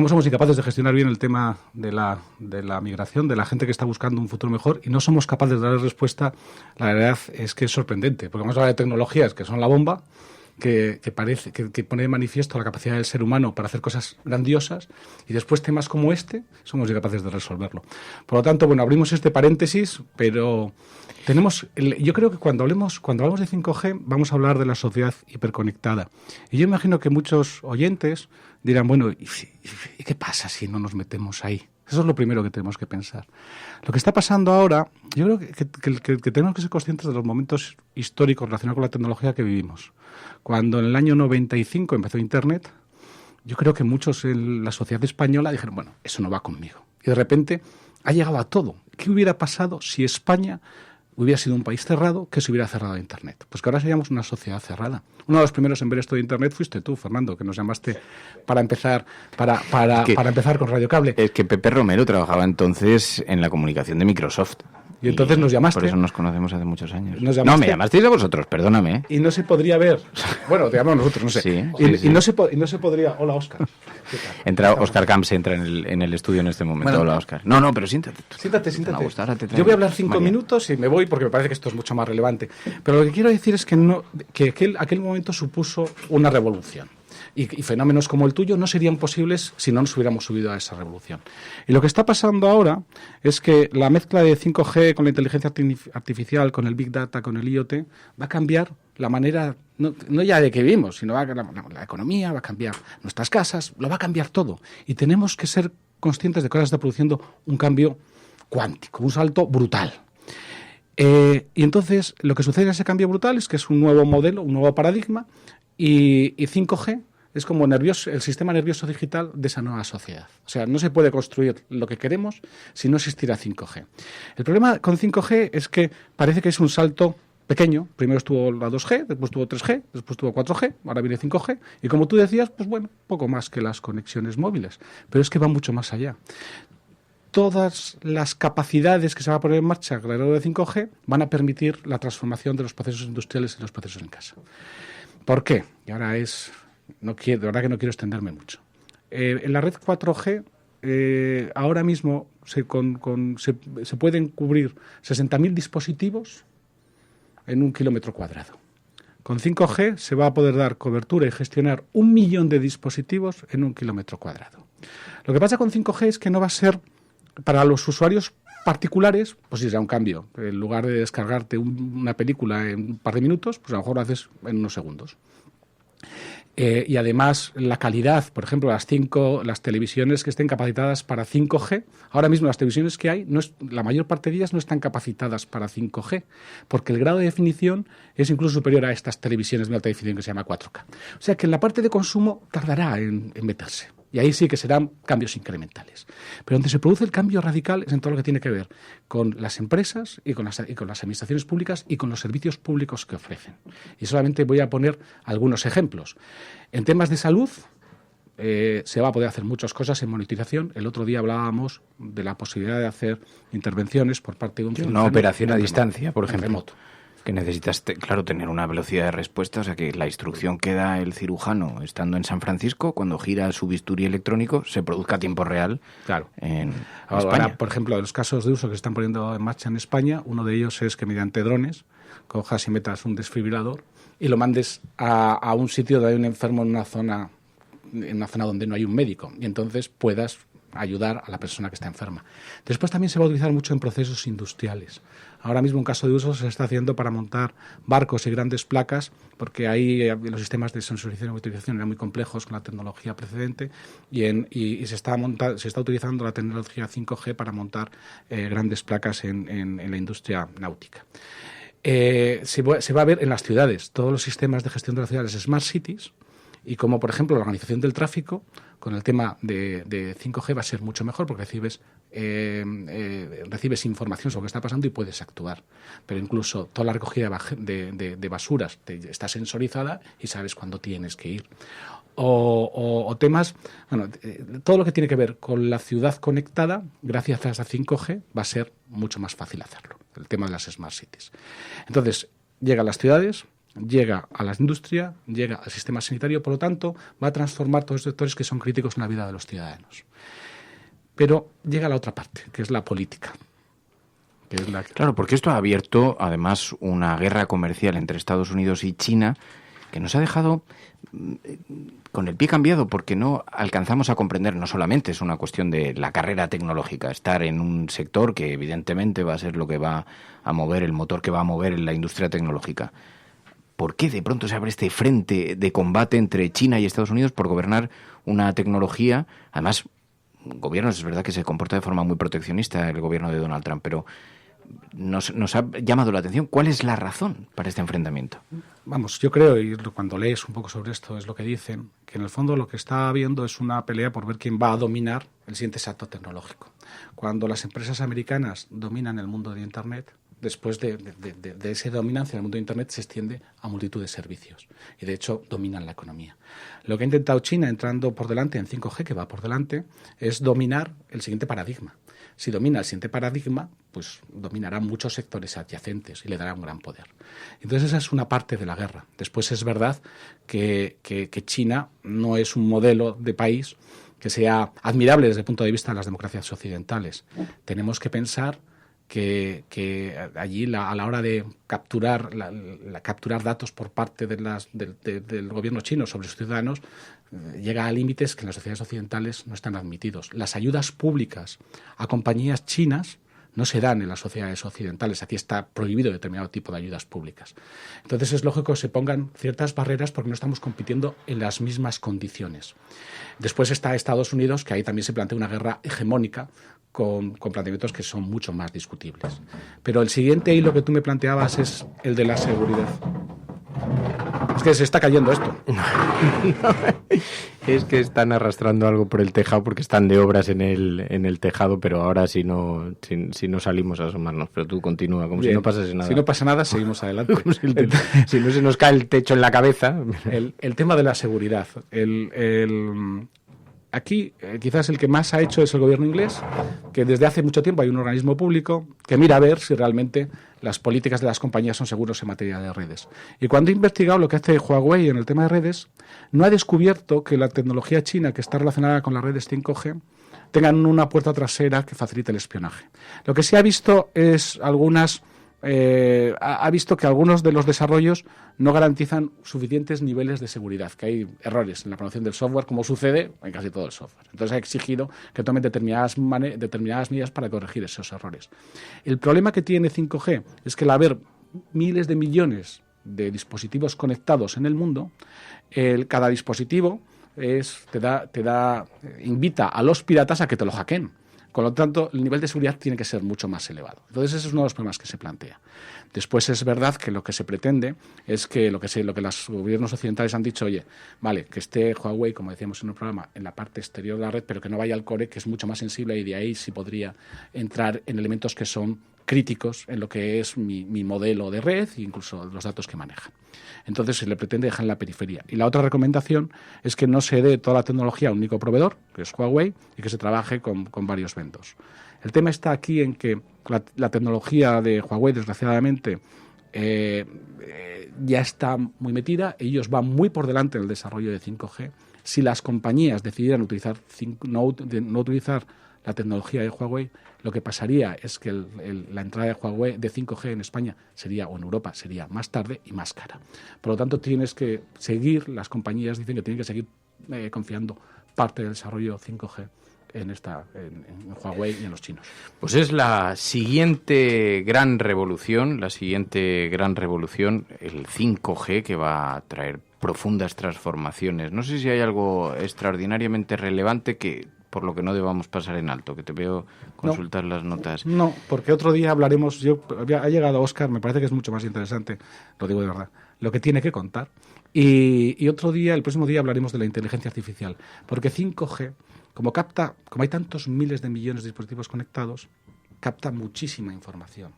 somos incapaces de gestionar bien el tema de la migración, de la gente que está buscando un futuro mejor y no somos capaces de dar respuesta. La verdad es que es sorprendente, porque vamos a hablar de tecnologías que son la bomba, que pone de manifiesto la capacidad del ser humano para hacer cosas grandiosas, y después temas como este somos incapaces de resolverlo. Por lo tanto, bueno, abrimos este paréntesis, pero yo creo que cuando hablamos de 5G vamos a hablar de la sociedad hiperconectada. Y yo imagino que muchos oyentes dirán, bueno, ¿y qué pasa si no nos metemos ahí? Eso es lo primero que tenemos que pensar. Lo que está pasando ahora, yo creo que tenemos que ser conscientes de los momentos históricos relacionados con la tecnología que vivimos. Cuando en el año 95 empezó Internet, yo creo que muchos en la sociedad española dijeron, bueno, eso no va conmigo. Y de repente ha llegado a todo. ¿Qué hubiera pasado si España hubiera sido un país cerrado que se hubiera cerrado a Internet? Pues que ahora seríamos una sociedad cerrada. Uno de los primeros en ver esto de Internet fuiste tú, Fernando, que nos llamaste para empezar para empezar con Radio Cable. Es que Pepe Romero trabajaba entonces en la comunicación de Microsoft. Y entonces nos llamaste. Por eso nos conocemos hace muchos años. No, me llamasteis a vosotros, perdóname. Y no se podría ver. Bueno, te llamamos nosotros, no sé. Sí, y no se podría. Hola, Óscar. Entra Óscar Camps, entra en el estudio en este momento. Bueno, hola, Óscar. No, pero siéntate. Siéntate. Gustarte, yo voy a hablar 5 minutos y me voy porque me parece que esto es mucho más relevante. Pero lo que quiero decir es que aquel momento supuso una revolución. Y fenómenos como el tuyo no serían posibles si no nos hubiéramos subido a esa revolución. Y lo que está pasando ahora es que la mezcla de 5G con la inteligencia artificial, con el Big Data, con el IoT, va a cambiar la manera, no ya de que vivimos, sino la economía, va a cambiar nuestras casas, lo va a cambiar todo. Y tenemos que ser conscientes de que ahora se está produciendo un cambio cuántico, un salto brutal. Y entonces lo que sucede en ese cambio brutal es que es un nuevo modelo, un nuevo paradigma, y 5G es como el sistema nervioso digital de esa nueva sociedad. O sea, no se puede construir lo que queremos si no existiera 5G. El problema con 5G es que parece que es un salto pequeño. Primero estuvo la 2G, después estuvo 3G, después estuvo 4G, ahora viene 5G. Y como tú decías, pues bueno, poco más que las conexiones móviles. Pero es que va mucho más allá. Todas las capacidades que se van a poner en marcha alrededor de 5G van a permitir la transformación de los procesos industriales y los procesos en casa. ¿Por qué? Y ahora de verdad que no quiero extenderme mucho. En la red 4G ahora mismo se pueden cubrir 60.000 dispositivos en 1 kilómetro cuadrado. Con 5G se va a poder dar cobertura y gestionar 1 millón de dispositivos en 1 kilómetro cuadrado. Lo que pasa con 5G es que no va a ser para los usuarios particulares, pues sí será un cambio. En lugar de descargarte una película en un par de minutos, pues a lo mejor lo haces en unos segundos. Y además la calidad, por ejemplo, las televisiones que estén capacitadas para 5G, ahora mismo las televisiones que hay, la mayor parte de ellas no están capacitadas para 5G, porque el grado de definición es incluso superior a estas televisiones de alta definición que se llama 4K. O sea que en la parte de consumo tardará en meterse. Y ahí sí que serán cambios incrementales. Pero donde se produce el cambio radical es en todo lo que tiene que ver con las empresas y con las administraciones públicas y con los servicios públicos que ofrecen. Y solamente voy a poner algunos ejemplos. En temas de salud se va a poder hacer muchas cosas en monitorización. El otro día hablábamos de la posibilidad de hacer intervenciones por parte de un cirujano. Una operación a distancia, por ejemplo. Remoto. Que necesitas, claro, tener una velocidad de respuesta, o sea que la instrucción que da el cirujano estando en San Francisco, cuando gira su bisturí electrónico, se produzca a tiempo real en España. Ahora, por ejemplo, los casos de uso que se están poniendo en marcha en España, uno de ellos es que mediante drones cojas y metas un desfibrilador y lo mandes a un sitio donde hay un enfermo en una zona donde no hay un médico, y entonces puedas ayudar a la persona que está enferma. Después también se va a utilizar mucho en procesos industriales. Ahora mismo un caso de uso se está haciendo para montar barcos y grandes placas, porque ahí los sistemas de sensorización y monitorización eran muy complejos con la tecnología precedente y se está utilizando la tecnología 5G para montar grandes placas en la industria náutica. Se va a ver en las ciudades todos los sistemas de gestión de las ciudades, Smart Cities, y como por ejemplo la organización del tráfico con el tema de 5G va a ser mucho mejor porque recibes información sobre lo que está pasando y puedes actuar. Pero incluso toda la recogida de basuras está sensorizada y sabes cuándo tienes que ir. O temas, todo lo que tiene que ver con la ciudad conectada, gracias a esa 5G, va a ser mucho más fácil hacerlo. El tema de las Smart Cities. Entonces, llega a las ciudades, llega a la industria, llega al sistema sanitario, por lo tanto, va a transformar todos los sectores que son críticos en la vida de los ciudadanos. Pero llega a la otra parte, que es la política. Claro, porque esto ha abierto, además, una guerra comercial entre Estados Unidos y China que nos ha dejado con el pie cambiado porque no alcanzamos a comprender, no solamente es una cuestión de la carrera tecnológica, estar en un sector que evidentemente va a ser lo que va a mover, el motor que va a mover la industria tecnológica. ¿Por qué de pronto se abre este frente de combate entre China y Estados Unidos por gobernar una tecnología, además gobiernos, es verdad que se comporta de forma muy proteccionista el gobierno de Donald Trump, pero nos ha llamado la atención cuál es la razón para este enfrentamiento. Vamos, yo creo, y cuando lees un poco sobre esto es lo que dicen, que en el fondo lo que está habiendo es una pelea por ver quién va a dominar el siguiente salto tecnológico. Cuando las empresas americanas dominan el mundo de Internet, después de esa dominancia del mundo de Internet se extiende a multitud de servicios y de hecho dominan la economía. Lo que ha intentado China entrando por delante en 5G, que va por delante, es dominar el siguiente paradigma. Si domina el siguiente paradigma, pues dominará muchos sectores adyacentes y le dará un gran poder. Entonces esa es una parte de la guerra. Después es verdad que China no es un modelo de país que sea admirable desde el punto de vista de las democracias occidentales. Tenemos que pensar que allí a la hora de capturar capturar datos por parte del gobierno chino sobre sus ciudadanos llega a límites que en las sociedades occidentales no están admitidos. Las ayudas públicas a compañías chinas no se dan en las sociedades occidentales. Aquí está prohibido determinado tipo de ayudas públicas. Entonces es lógico que se pongan ciertas barreras porque no estamos compitiendo en las mismas condiciones. Después está Estados Unidos, que ahí también se plantea una guerra hegemónica con planteamientos que son mucho más discutibles. Pero el siguiente hilo que tú me planteabas es el de la seguridad. Es que se está cayendo esto. Es que están arrastrando algo por el tejado porque están de obras en el tejado, pero ahora si no salimos a asomarnos. Pero tú continúa, como bien, si no pasase nada. Si no pasa nada, seguimos adelante. Si no se nos cae el techo en la cabeza. El tema de la seguridad. Aquí quizás el que más ha hecho es el gobierno inglés, que desde hace mucho tiempo hay un organismo público que mira a ver si realmente las políticas de las compañías son seguras en materia de redes. Y cuando he investigado lo que hace Huawei en el tema de redes, no ha descubierto que la tecnología china que está relacionada con las redes 5G tengan una puerta trasera que facilite el espionaje. Lo que sí ha visto es ha visto que algunos de los desarrollos no garantizan suficientes niveles de seguridad, que hay errores en la producción del software, como sucede en casi todo el software. Entonces ha exigido que tomen determinadas medidas para corregir esos errores. El problema que tiene 5G es que al haber miles de millones de dispositivos conectados en el mundo, cada dispositivo invita a los piratas a que te lo hackeen. Con lo tanto, el nivel de seguridad tiene que ser mucho más elevado. Entonces, ese es uno de los problemas que se plantea. Después es verdad que lo que se pretende es que lo que los gobiernos occidentales han dicho, oye, vale, que esté Huawei, como decíamos en un programa, en la parte exterior de la red, pero que no vaya al core, que es mucho más sensible, y de ahí sí podría entrar en elementos que son críticos en lo que es mi modelo de red e incluso los datos que maneja. Entonces se le pretende dejar en la periferia. Y la otra recomendación es que no se dé toda la tecnología a un único proveedor, que es Huawei, y que se trabaje con varios vendors. El tema está aquí en que la tecnología de Huawei, desgraciadamente, ya está muy metida. Ellos van muy por delante en el desarrollo de 5G. Si las compañías decidieran no utilizar la tecnología de Huawei, lo que pasaría es que la entrada de Huawei de 5G en España o en Europa sería más tarde y más cara. Por lo tanto, las compañías dicen que tienen que seguir confiando parte del desarrollo 5G en Huawei y en los chinos. Pues es la siguiente gran revolución, el 5G, que va a traer profundas transformaciones. No sé si hay algo extraordinariamente relevante por lo que no debamos pasar en alto, que te veo consultar las notas. No, porque otro día hablaremos, ha llegado Óscar, me parece que es mucho más interesante, lo digo de verdad, lo que tiene que contar. Y otro día, el próximo día, hablaremos de la inteligencia artificial, porque 5G, como hay tantos miles de millones de dispositivos conectados, capta muchísima información.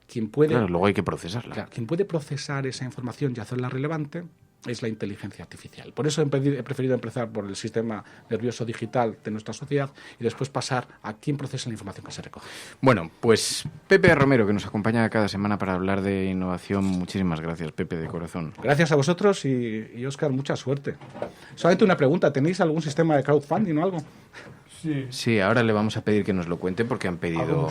Claro, luego hay que procesarla. Claro, quien puede procesar esa información y hacerla relevante es la inteligencia artificial. Por eso he preferido empezar por el sistema nervioso digital de nuestra sociedad y después pasar a quién procesa la información que se recoge. Bueno, pues Pepe Romero, que nos acompaña cada semana para hablar de innovación. Muchísimas gracias, Pepe, de corazón. Gracias a vosotros y Óscar, mucha suerte. Solamente una pregunta, ¿tenéis algún sistema de crowdfunding o algo? Sí, ahora le vamos a pedir que nos lo cuente porque han pedido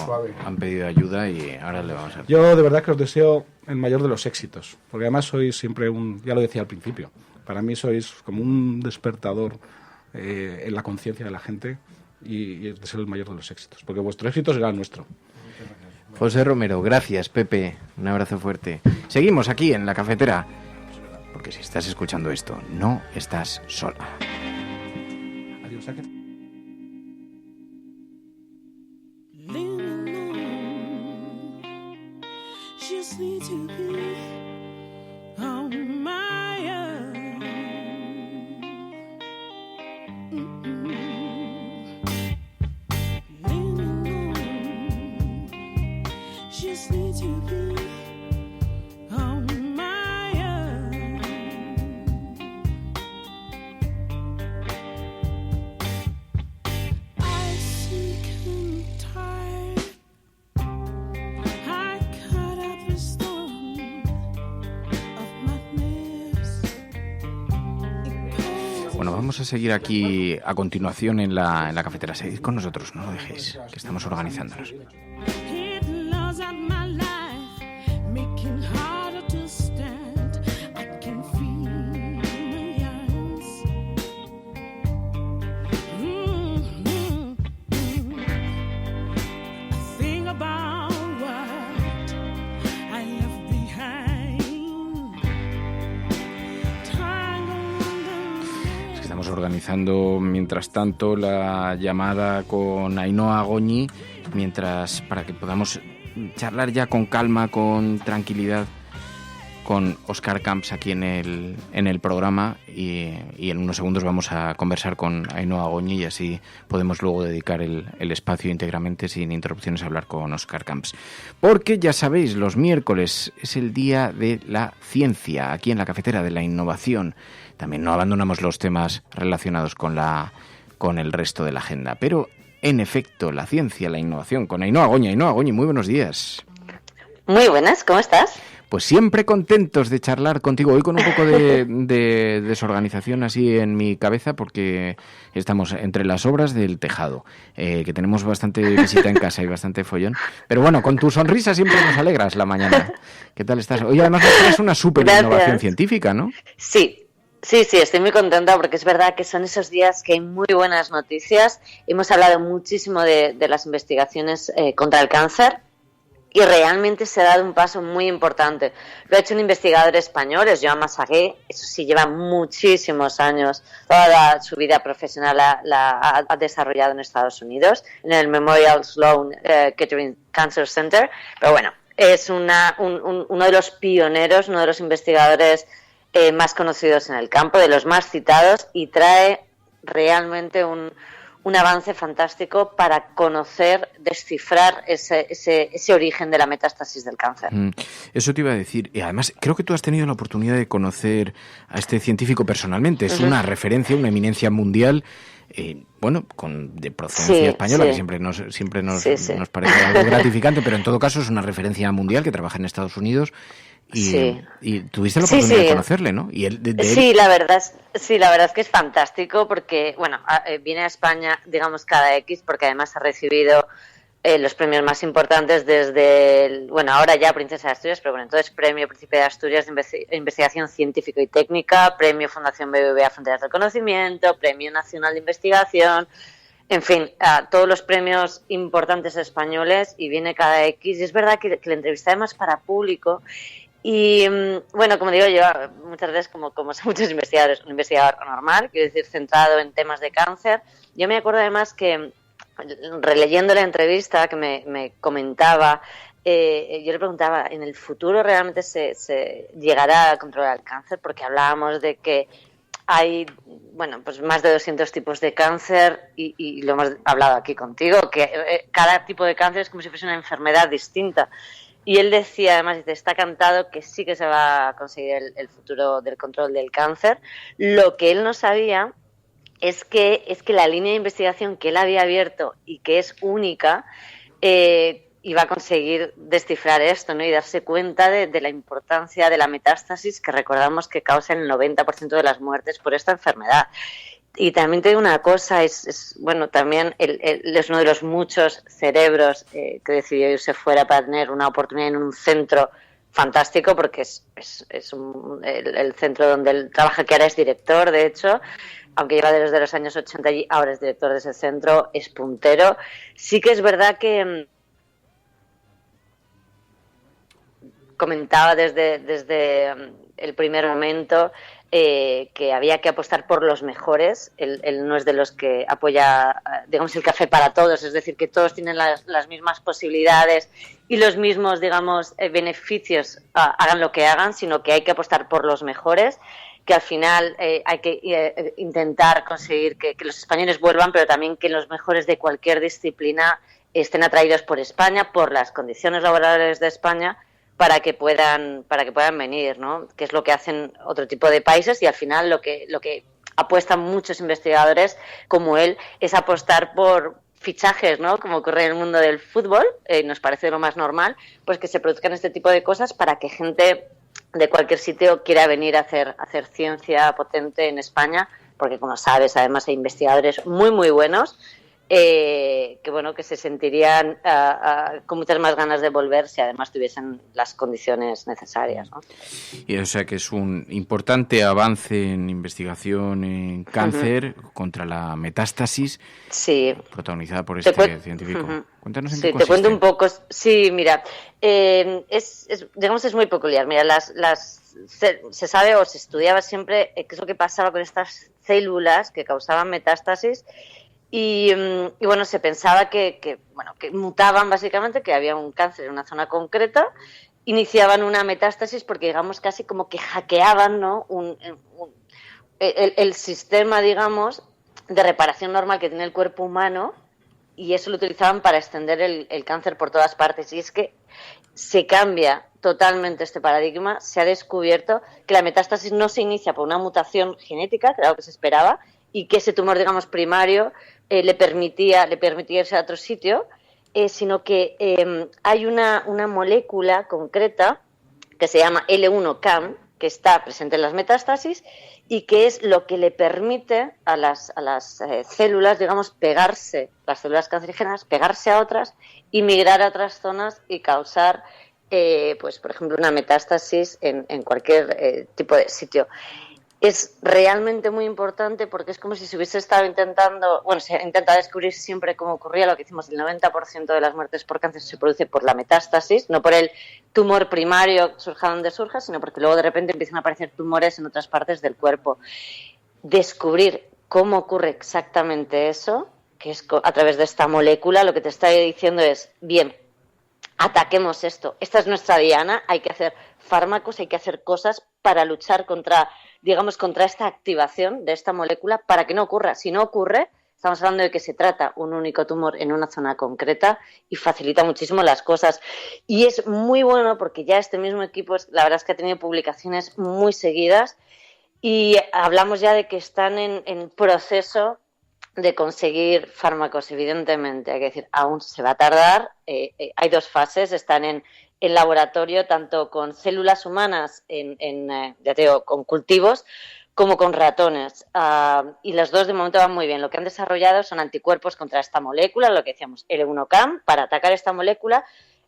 ayuda y ahora le vamos a... Yo de verdad que os deseo el mayor de los éxitos, porque además sois siempre ya lo decía al principio, para mí sois como un despertador en la conciencia de la gente y os deseo el mayor de los éxitos, porque vuestro éxito será el nuestro. José Romero, gracias, Pepe, un abrazo fuerte. Seguimos aquí en La Cafetera, porque si estás escuchando esto, no estás sola. Adiós, Ángel. Bueno, vamos a seguir aquí a continuación en la cafetera. Seguid con nosotros, no lo dejéis, que estamos organizándonos. Organizando mientras tanto la llamada con Ainhoa Goñi, para que podamos charlar ya con calma, con tranquilidad con Óscar Camps aquí en el programa, y en unos segundos vamos a conversar con Ainhoa Goñi y así podemos luego dedicar el espacio íntegramente sin interrupciones a hablar con Óscar Camps. Porque ya sabéis, los miércoles es el día de la ciencia, aquí en la cafetera de la innovación. También no abandonamos los temas relacionados con el resto de la agenda, pero en efecto la ciencia, la innovación, con Ainhoa Goñi. Ainhoa Goñi, muy buenos días. Muy buenas, ¿cómo estás? Pues siempre contentos de charlar contigo. Hoy con un poco de desorganización así en mi cabeza, porque estamos entre las obras del tejado, que tenemos bastante visita en casa y bastante follón. Pero bueno, con tu sonrisa siempre nos alegras la mañana. ¿Qué tal estás? Oye, además es una súper innovación científica, ¿no? Sí, estoy muy contenta porque es verdad que son esos días que hay muy buenas noticias. Hemos hablado muchísimo de las investigaciones contra el cáncer. Y realmente se ha dado un paso muy importante. Lo ha hecho un investigador español, es Joan Massagué. Eso sí, lleva muchísimos años. Toda su vida profesional la ha desarrollado en Estados Unidos, en el Memorial Sloan Kettering Cancer Center. Pero bueno, es uno de los pioneros, uno de los investigadores más conocidos en el campo, de los más citados, y trae realmente un avance fantástico para conocer, descifrar ese origen de la metástasis del cáncer. Eso te iba a decir. Y además, creo que tú has tenido la oportunidad de conocer a este científico personalmente. Es una referencia, una eminencia mundial, de procedencia española, que siempre nos parece algo gratificante, pero en todo caso es una referencia mundial que trabaja en Estados Unidos. Y tuviste la oportunidad de conocerle, ¿no? Y él... la verdad es que es fantástico porque, viene a España, digamos, cada X, porque además ha recibido los premios más importantes desde, ahora ya Princesa de Asturias, pero entonces Premio Príncipe de Asturias de Investigación Científica y Técnica, Premio Fundación BBVA Fronteras del Conocimiento, Premio Nacional de Investigación, en fin, todos los premios importantes españoles, y viene cada X. Y es verdad que la entrevista además para público. Y como digo yo, muchas veces, como son muchos investigadores, un investigador normal, quiero decir, centrado en temas de cáncer. Yo me acuerdo además que, releyendo la entrevista que me comentaba, yo le preguntaba, ¿en el futuro realmente se llegará a controlar el cáncer? Porque hablábamos de que hay, más de 200 tipos de cáncer y lo hemos hablado aquí contigo, que cada tipo de cáncer es como si fuese una enfermedad distinta. Y él decía, además, está cantado que sí que se va a conseguir el futuro del control del cáncer. Lo que él no sabía es que la línea de investigación que él había abierto y que es única, iba a conseguir descifrar esto, ¿no? Y darse cuenta de la importancia de la metástasis, que recordamos que causa el 90% de las muertes por esta enfermedad. Y también te digo una cosa, también él es uno de los muchos cerebros que decidió irse fuera para tener una oportunidad en un centro fantástico, porque es el centro donde él trabaja, que ahora es director, de hecho, aunque lleva desde los años 80 allí, ahora es director de ese centro, es puntero. Sí que es verdad que comentaba desde el primer momento que había que apostar por los mejores. Él no es de los que apoya, digamos, el café para todos, es decir, que todos tienen las mismas posibilidades y los mismos, digamos, beneficios, hagan lo que hagan, sino que hay que apostar por los mejores, que al final hay que intentar conseguir que los españoles vuelvan, pero también que los mejores de cualquier disciplina estén atraídos por España, por las condiciones laborales de España, para que puedan venir, ¿no? Que es lo que hacen otro tipo de países, y al final lo que apuestan muchos investigadores como él es apostar por fichajes, ¿no? Como ocurre en el mundo del fútbol, nos parece lo más normal, pues que se produzcan este tipo de cosas para que gente de cualquier sitio quiera venir a hacer ciencia potente en España, porque como sabes, además hay investigadores muy, muy buenos, que se sentirían con muchas más ganas de volver si además tuviesen las condiciones necesarias, ¿no? Y o sea que es un importante avance en investigación en cáncer contra la metástasis, sí, protagonizada por este científico. Cuéntanos en qué consiste. Te cuento un poco. Sí, mira, es muy peculiar. Mira, se sabe o se estudiaba siempre qué es lo que pasaba con estas células que causaban metástasis. Y se pensaba que mutaban básicamente, que había un cáncer en una zona concreta, iniciaban una metástasis porque digamos casi como que hackeaban, ¿no? el sistema, digamos, de reparación normal que tiene el cuerpo humano, y eso lo utilizaban para extender el cáncer por todas partes. Y es que se cambia totalmente este paradigma. Se ha descubierto que la metástasis no se inicia por una mutación genética, que era lo que se esperaba, y que ese tumor, digamos, primario le permitía irse a otro sitio, sino que hay una molécula concreta que se llama L1-CAM, que está presente en las metástasis y que es lo que le permite a las células, digamos, pegarse, las células cancerígenas, pegarse a otras y migrar a otras zonas y causar, por ejemplo, una metástasis en cualquier tipo de sitio. Es realmente muy importante porque es como si se hubiese estado se ha intentado descubrir siempre cómo ocurría lo que hicimos. El 90% de las muertes por cáncer se produce por la metástasis, no por el tumor primario, surja donde surja, sino porque luego de repente empiezan a aparecer tumores en otras partes del cuerpo. Descubrir cómo ocurre exactamente eso, que es a través de esta molécula, lo que te está diciendo es, bien, ataquemos esto. Esta es nuestra diana, hay que hacer fármacos, hay que hacer cosas para luchar contra esta activación de esta molécula para que no ocurra. Si no ocurre, estamos hablando de que se trata un único tumor en una zona concreta y facilita muchísimo las cosas. Y es muy bueno porque ya este mismo equipo, la verdad es que ha tenido publicaciones muy seguidas y hablamos ya de que están en proceso de conseguir fármacos, evidentemente. Hay que decir, aún se va a tardar. Hay dos fases, están en laboratorio, tanto con células humanas, con cultivos, como con ratones. Y los dos de momento van muy bien. Lo que han desarrollado son anticuerpos contra esta molécula, lo que decíamos, L1-CAM, para atacar esta molécula,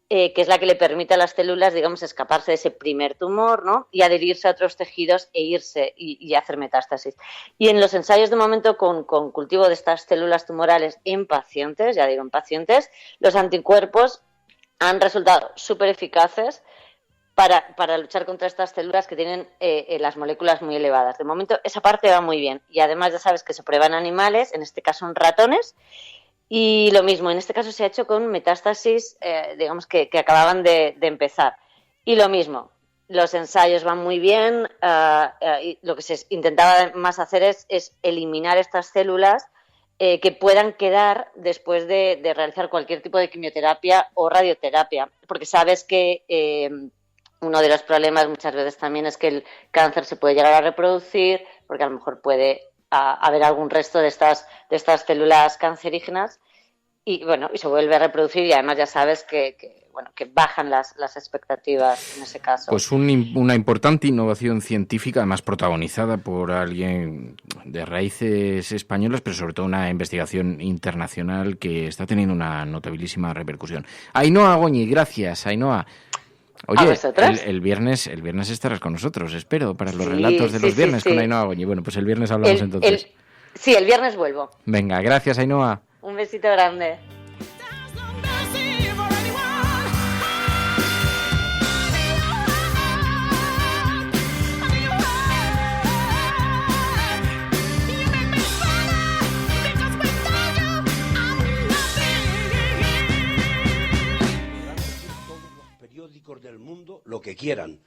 que es la que le permite a las células, digamos, escaparse de ese primer tumor, ¿no? Y adherirse a otros tejidos e irse y hacer metástasis. Y en los ensayos de momento con cultivo de estas células tumorales en pacientes, ya digo, en pacientes, los anticuerpos han resultado súper eficaces para luchar contra estas células que tienen las moléculas muy elevadas. De momento esa parte va muy bien y además ya sabes que se prueban animales, en este caso en ratones, y lo mismo, en este caso se ha hecho con metástasis, digamos que acababan de empezar. Y lo mismo, los ensayos van muy bien, y lo que se intentaba más hacer es eliminar estas células que puedan quedar después de realizar cualquier tipo de quimioterapia o radioterapia, porque sabes que uno de los problemas muchas veces también es que el cáncer se puede llegar a reproducir, porque a lo mejor puede haber algún resto de estas células cancerígenas y se vuelve a reproducir y además ya sabes que bajan las expectativas en ese caso. Pues una importante innovación científica, además protagonizada por alguien de raíces españolas, pero sobre todo una investigación internacional que está teniendo una notabilísima repercusión. Ainhoa Goñi, gracias, Ainhoa. Oye, el viernes estarás con nosotros, espero, para los relatos de los viernes con Ainhoa Goñi. Bueno, pues el viernes hablamos entonces. El viernes vuelvo. Venga, gracias, Ainhoa. Un besito grande. Del mundo lo que quieran.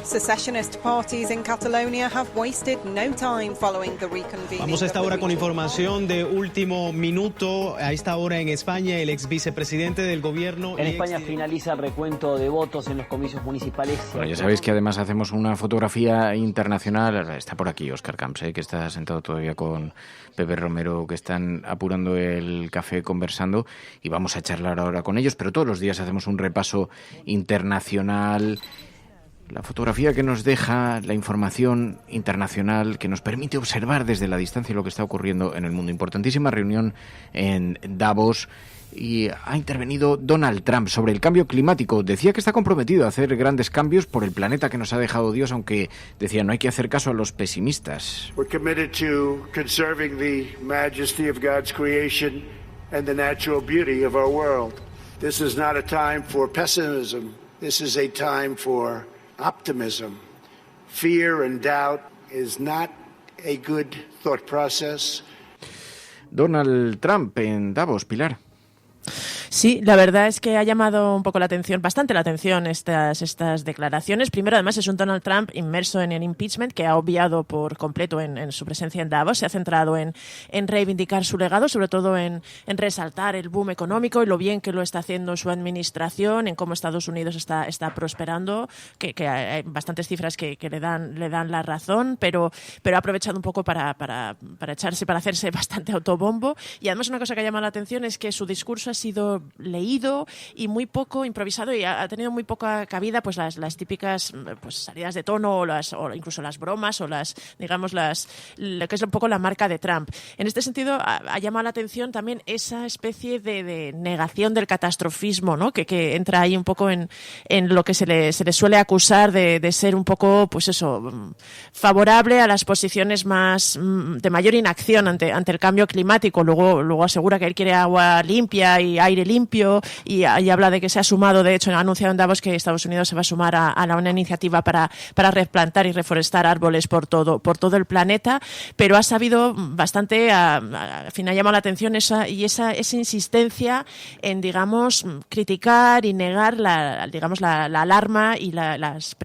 Secessionist parties in Catalonia have wasted no time following the reconvening. Vamos a esta hora con información de último minuto. A esta hora en España, el ex vicepresidente del gobierno... En España finaliza el recuento de votos en los comicios municipales. Bueno, ya sabéis que además hacemos una fotografía internacional. Está por aquí Óscar Camps, que está sentado todavía con Pepe Romero, que están apurando el café conversando, y vamos a charlar ahora con ellos, pero todos los días hacemos un repaso internacional la fotografía que nos deja la información internacional que nos permite observar desde la distancia lo que está ocurriendo en el mundo. Importantísima reunión en Davos y ha intervenido Donald Trump sobre el cambio climático. Decía que está comprometido a hacer grandes cambios por el planeta que nos ha dejado Dios, aunque decía no hay que hacer caso a los pesimistas. We're committed to conserving the majesty of God's creation and the natural beauty of our world. This is not a time for pessimism. This is a time for optimism. Fear and doubt is not a good thought process. Donald Trump en Davos, Pilar. Sí, la verdad es que ha llamado un poco la atención, bastante la atención estas declaraciones. Primero, además, es un Donald Trump inmerso en el impeachment que ha obviado por completo en su presencia en Davos. Se ha centrado en reivindicar su legado, sobre todo en resaltar el boom económico y lo bien que lo está haciendo su administración, en cómo Estados Unidos está prosperando, que hay bastantes cifras que le dan la razón, pero ha aprovechado un poco para hacerse bastante autobombo. Y además una cosa que ha llamado la atención es que su discurso ha sido leído y muy poco improvisado y ha tenido muy poca cabida pues las típicas pues salidas de tono o incluso las bromas o lo que es un poco la marca de Trump. En este sentido ha llamado la atención también esa especie de negación del catastrofismo, ¿no? que entra ahí un poco en lo que se le suele acusar de ser un poco pues eso, favorable a las posiciones más de mayor inacción ante el cambio climático. Luego asegura que él quiere agua limpia y aire limpio y habla de que se ha sumado, de hecho ha anunciado en Davos que Estados Unidos se va a sumar a una iniciativa para replantar y reforestar árboles por todo el planeta, pero ha sabido bastante, al final ha llamado la atención esa insistencia en, digamos, criticar y negar la alarma y las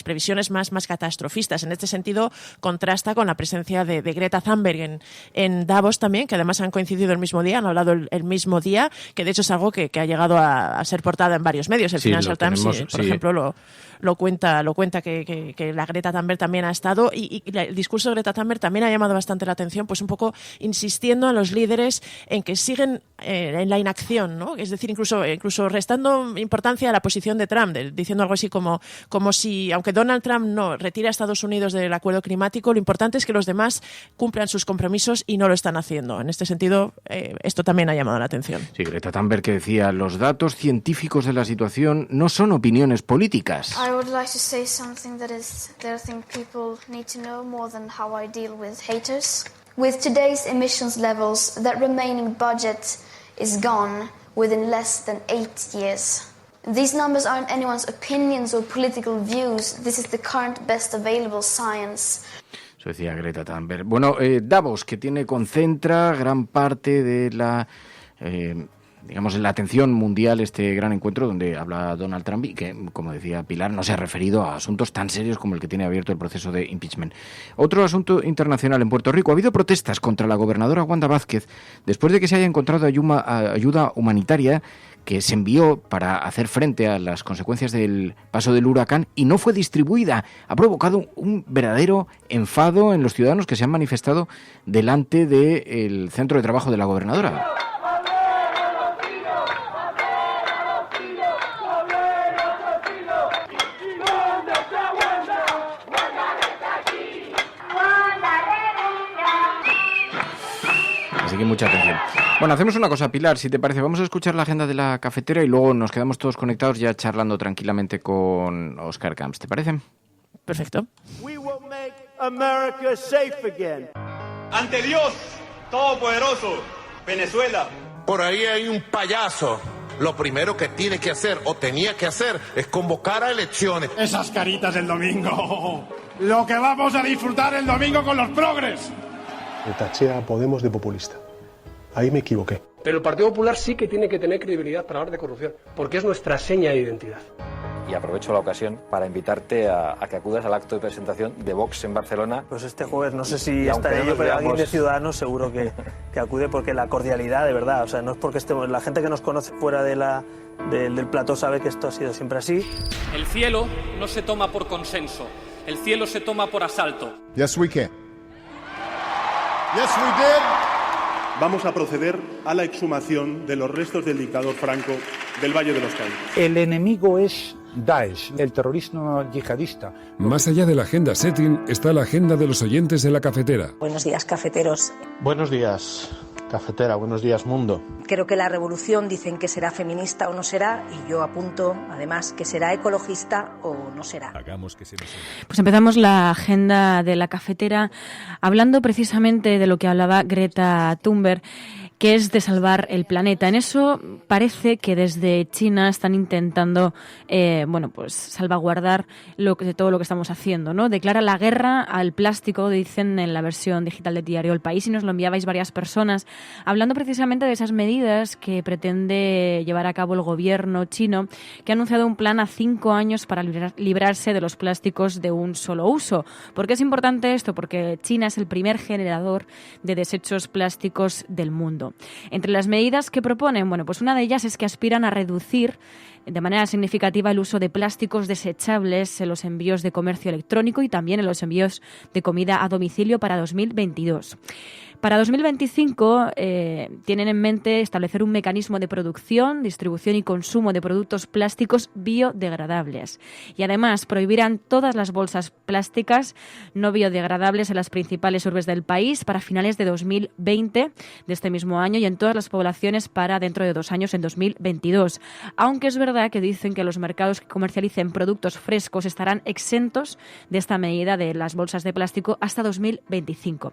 previsiones más catastrofistas. En este sentido contrasta con la presencia de Greta Thunberg en Davos también, que además han coincidido el mismo día, han hablado el mismo día, que de hecho es algo que ha llegado a ser portada en varios medios. El Financial Times, por ejemplo, lo cuenta que la Greta Thunberg también ha estado y el discurso de Greta Thunberg también ha llamado bastante la atención, pues un poco insistiendo a los líderes en que siguen en la inacción, ¿no? Es decir, incluso restando importancia a la posición de Trump, diciendo algo así como si, aunque Donald Trump no retira a Estados Unidos del acuerdo climático, lo importante es que los demás cumplan sus compromisos y no lo están haciendo. En este sentido, esto también ha llamado la atención. Sí, Greta Thunberg que decía, los datos científicos de la situación no son opiniones políticas. I would like to say something that I think people need to know more than how I deal with haters. With today's emissions levels, that remaining budget is gone within less than 8 years. These numbers aren't anyone's opinions or political views. This is the current best available science. Eso decía Greta Thunberg. Bueno, Davos, que concentra gran parte de la la atención mundial, este gran encuentro donde habla Donald Trump y que, como decía Pilar, no se ha referido a asuntos tan serios como el que tiene abierto el proceso de impeachment. Otro asunto internacional en Puerto Rico. Ha habido protestas contra la gobernadora Wanda Vázquez después de que se haya encontrado ayuda humanitaria que se envió para hacer frente a las consecuencias del paso del huracán y no fue distribuida. Ha provocado un verdadero enfado en los ciudadanos que se han manifestado delante del centro de trabajo de la gobernadora. Así que mucha atención. Bueno, hacemos una cosa, Pilar, si te parece, vamos a escuchar la agenda de la cafetera y luego nos quedamos todos conectados ya charlando tranquilamente con Oscar Camps, ¿te parece? Perfecto. We will make America safe again. Ante Dios Todopoderoso, Venezuela. Por ahí hay un payaso. Lo primero que tiene que hacer o tenía que hacer es convocar a elecciones. Esas caritas del domingo. Lo que vamos a disfrutar el domingo con los progres. Le taché a Podemos de populista. Ahí me equivoqué. Pero el Partido Popular sí que tiene que tener credibilidad para hablar de corrupción, porque es nuestra seña de identidad. Y aprovecho la ocasión para invitarte a que acudas al acto de presentación de Vox en Barcelona. Pues este jueves, no sé si estaré yo, pero alguien de Ciudadanos seguro que acude, porque la cordialidad, de verdad, o sea, no es porque estemos, la gente que nos conoce fuera del plató sabe que esto ha sido siempre así. El cielo no se toma por consenso, el cielo se toma por asalto. Yes, we can. Yes, we did. Vamos a proceder a la exhumación de los restos del dictador Franco del Valle de los Caídos. El enemigo es Daesh, el terrorismo yihadista. Más allá de la agenda setting está la agenda de los oyentes de la cafetera. Buenos días, cafeteros. Buenos días, cafetera. Buenos días, mundo. Creo que la revolución dicen que será feminista o no será, y yo apunto, además, que será ecologista o no será. Hagamos que se nos... Pues empezamos la agenda de la cafetera hablando precisamente de lo que hablaba Greta Thunberg, que es de salvar el planeta. En eso parece que desde China están intentando pues salvaguardar todo lo que estamos haciendo, ¿no? Declara la guerra al plástico, dicen en la versión digital del diario El País, y nos lo enviabais varias personas, hablando precisamente de esas medidas que pretende llevar a cabo el gobierno chino, que ha anunciado un plan a 5 años para librarse de los plásticos de un solo uso. ¿Por qué es importante esto? Porque China es el primer generador de desechos plásticos del mundo. Entre las medidas que proponen, pues una de ellas es que aspiran a reducir de manera significativa el uso de plásticos desechables en los envíos de comercio electrónico y también en los envíos de comida a domicilio para 2022. Para 2025 tienen en mente establecer un mecanismo de producción, distribución y consumo de productos plásticos biodegradables. Y además prohibirán todas las bolsas plásticas no biodegradables en las principales urbes del país para finales de 2020 de este mismo año y en todas las poblaciones para dentro de 2 años, en 2022. Aunque es verdad que dicen que los mercados que comercialicen productos frescos estarán exentos de esta medida de las bolsas de plástico hasta 2025.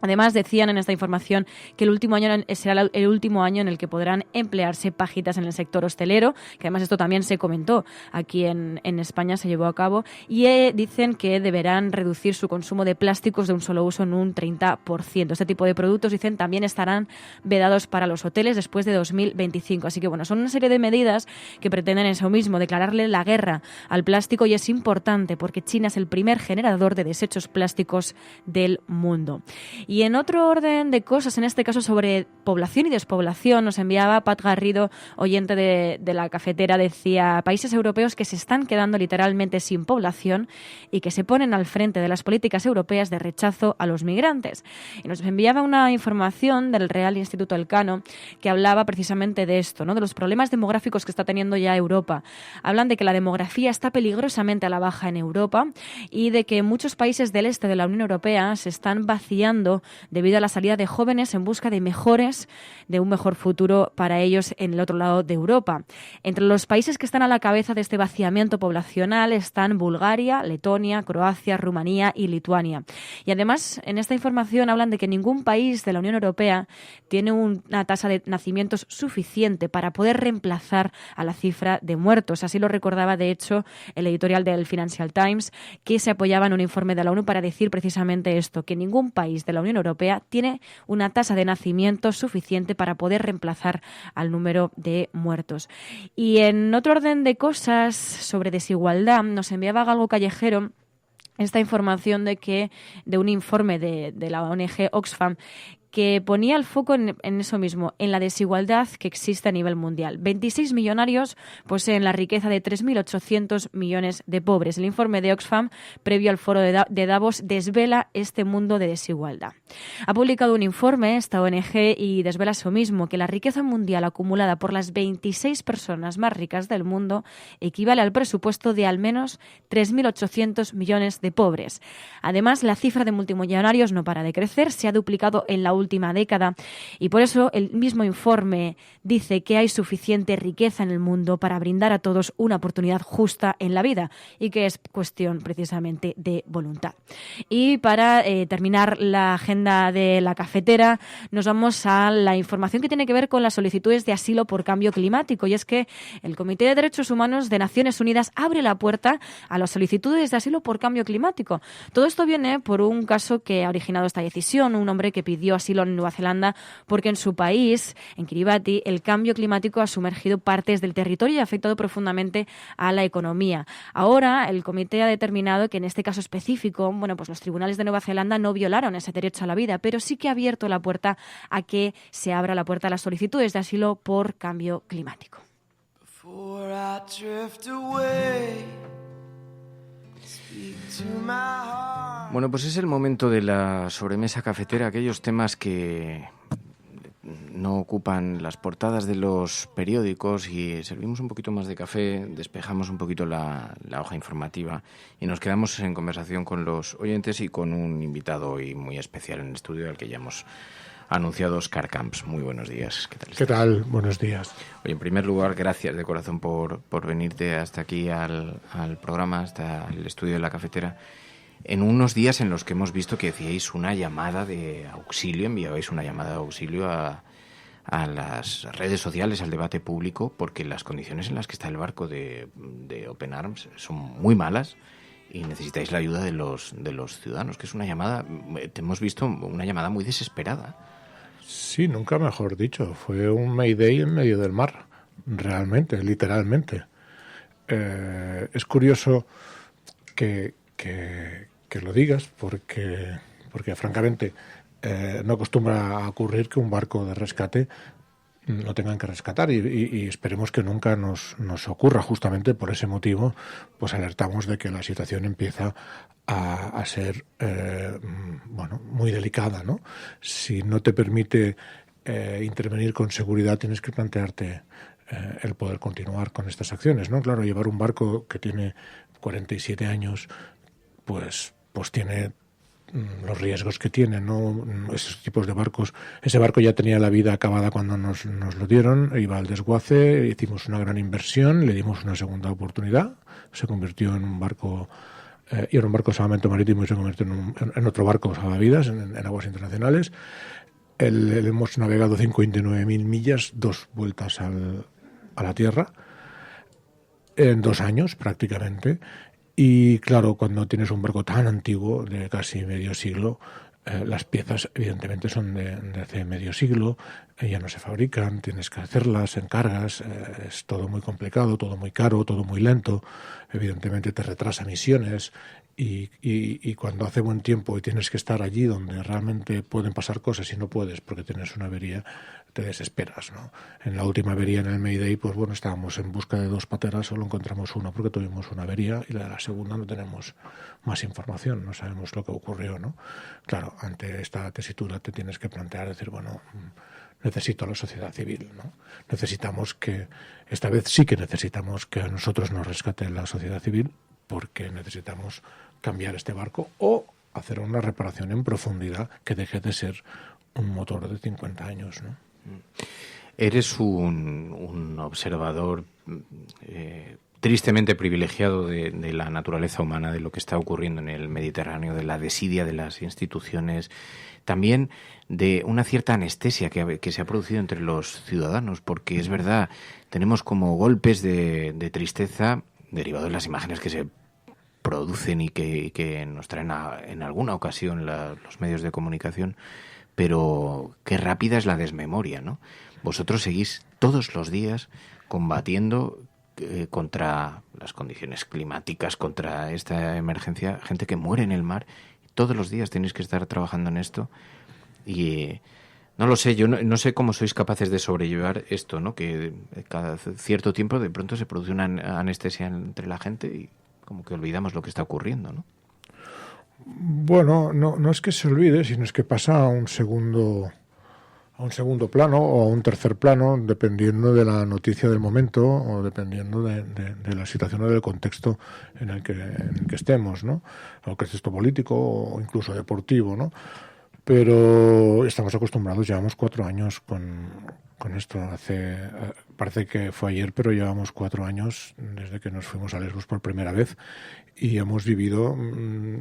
Además, decían en esta información que el último año será el último año en el que podrán emplearse pajitas en el sector hostelero, que además esto también se comentó aquí en España, se llevó a cabo, y dicen que deberán reducir su consumo de plásticos de un solo uso en un 30%. Este tipo de productos, dicen, también estarán vedados para los hoteles después de 2025. Así que, son una serie de medidas que pretenden eso mismo, declararle la guerra al plástico, y es importante porque China es el primer generador de desechos plásticos del mundo. Y en otro orden de cosas, en este caso sobre población y despoblación, nos enviaba Pat Garrido, oyente de la cafetera, decía: países europeos que se están quedando literalmente sin población y que se ponen al frente de las políticas europeas de rechazo a los migrantes. Y nos enviaba una información del Real Instituto Elcano que hablaba precisamente de esto, ¿no? De los problemas demográficos que está teniendo ya Europa. Hablan de que la demografía está peligrosamente a la baja en Europa y de que muchos países del este de la Unión Europea se están vaciando debido a la salida de jóvenes en busca de un mejor futuro para ellos en el otro lado de Europa. Entre los países que están a la cabeza de este vaciamiento poblacional están Bulgaria, Letonia, Croacia, Rumanía y Lituania. Y además, en esta información hablan de que ningún país de la Unión Europea tiene una tasa de nacimientos suficiente para poder reemplazar a la cifra de muertos. Así lo recordaba, de hecho, el editorial del Financial Times, que se apoyaba en un informe de la ONU para decir precisamente esto, que ningún país de la Unión Europea tiene una tasa de nacimiento suficiente para poder reemplazar al número de muertos. Y en otro orden de cosas sobre desigualdad, nos enviaba Galgo Callejero esta información de un informe de la ONG Oxfam, que ponía el foco en eso mismo, en la desigualdad que existe a nivel mundial. 26 millonarios poseen la riqueza de 3.800 millones de pobres. El informe de Oxfam, previo al foro de Davos, desvela este mundo de desigualdad. Ha publicado un informe esta ONG y desvela eso mismo, que la riqueza mundial acumulada por las 26 personas más ricas del mundo equivale al presupuesto de al menos 3.800 millones de pobres. Además, la cifra de multimillonarios no para de crecer, se ha duplicado en la última década, y por eso el mismo informe dice que hay suficiente riqueza en el mundo para brindar a todos una oportunidad justa en la vida, y que es cuestión precisamente de voluntad. Y para terminar la agenda de la cafetera, nos vamos a la información que tiene que ver con las solicitudes de asilo por cambio climático, y es que el Comité de Derechos Humanos de Naciones Unidas abre la puerta a las solicitudes de asilo por cambio climático. Todo esto viene por un caso que ha originado esta decisión, un hombre que pidió asilo en Nueva Zelanda porque en su país, en Kiribati, el cambio climático ha sumergido partes del territorio y ha afectado profundamente a la economía. Ahora, el comité ha determinado que en este caso específico, pues los tribunales de Nueva Zelanda no violaron ese derecho a la vida, pero sí que ha abierto la puerta a que se abra la puerta a las solicitudes de asilo por cambio climático. Bueno, pues es el momento de la sobremesa cafetera, aquellos temas que no ocupan las portadas de los periódicos y servimos un poquito más de café, despejamos un poquito la hoja informativa y nos quedamos en conversación con los oyentes y con un invitado hoy muy especial en el estudio al que ya hemos anunciado, Óscar Camps. Muy buenos días. ¿Qué tal? ¿Qué tal? Buenos días. Oye, en primer lugar, gracias de corazón por venirte hasta aquí al programa, hasta el estudio de La Cafetera. En unos días en los que hemos visto que decíais una llamada de auxilio, enviabais una llamada de auxilio a las redes sociales, al debate público, porque las condiciones en las que está el barco de Open Arms son muy malas y necesitáis la ayuda de los ciudadanos, que es una llamada, te hemos visto una llamada muy desesperada. Sí, nunca mejor dicho. Fue un Mayday en medio del mar, realmente, literalmente. Es curioso que lo digas porque francamente no acostumbra a ocurrir que un barco de rescate no tengan que rescatar y esperemos que nunca nos ocurra. Justamente por ese motivo pues alertamos de que la situación empieza a ser muy delicada, ¿no? Si no te permite intervenir con seguridad, tienes que plantearte el poder continuar con estas acciones, ¿no? Claro, llevar un barco que tiene 47 años pues tiene los riesgos que tiene, ¿no? Esos tipos de barcos. Ese barco ya tenía la vida acabada cuando nos lo dieron, iba al desguace, hicimos una gran inversión, le dimos una segunda oportunidad, se convirtió en un barco, y era un barco de salvamento marítimo y se convirtió en otro barco salvavidas en aguas internacionales. Hemos navegado 59.000 millas, 2 vueltas a la Tierra, en 2 años prácticamente. Y claro, cuando tienes un barco tan antiguo, de casi medio siglo, las piezas evidentemente son de hace medio siglo, ya no se fabrican, tienes que hacerlas, encargas, es todo muy complicado, todo muy caro, todo muy lento, evidentemente te retrasa misiones y cuando hace buen tiempo y tienes que estar allí donde realmente pueden pasar cosas y no puedes porque tienes una avería, te desesperas, ¿no? En la última avería en el Mayday, pues bueno, estábamos en busca de 2 pateras, solo encontramos una porque tuvimos una avería y la segunda no tenemos más información, no sabemos lo que ocurrió, ¿no? Claro, ante esta tesitura te tienes que plantear, decir, bueno, necesito a la sociedad civil, ¿no? Necesitamos que, esta vez sí que necesitamos que a nosotros nos rescate la sociedad civil porque necesitamos cambiar este barco o hacer una reparación en profundidad que deje de ser un motor de 50 años, ¿no? Eres un observador tristemente privilegiado de la naturaleza humana, de lo que está ocurriendo en el Mediterráneo, de la desidia de las instituciones, también de una cierta anestesia que se ha producido entre los ciudadanos, porque es verdad, tenemos como golpes de tristeza derivados de las imágenes que se producen y que nos traen en alguna ocasión los medios de comunicación, pero qué rápida es la desmemoria, ¿no? Vosotros seguís todos los días combatiendo contra las condiciones climáticas, contra esta emergencia, gente que muere en el mar. Todos los días tenéis que estar trabajando en esto y no lo sé, yo no sé cómo sois capaces de sobrellevar esto, ¿no? Que cada cierto tiempo de pronto se produce una anestesia entre la gente y como que olvidamos lo que está ocurriendo, ¿no? Bueno, no es que se olvide, sino es que pasa a un segundo plano o a un tercer plano, dependiendo de la noticia del momento o dependiendo de la situación o del contexto en el que estemos, ¿no? O el contexto político o incluso deportivo, ¿no? Pero estamos acostumbrados, llevamos 4 años con esto. Parece que fue ayer, pero llevamos 4 años desde que nos fuimos a Lesbos por primera vez y hemos vivido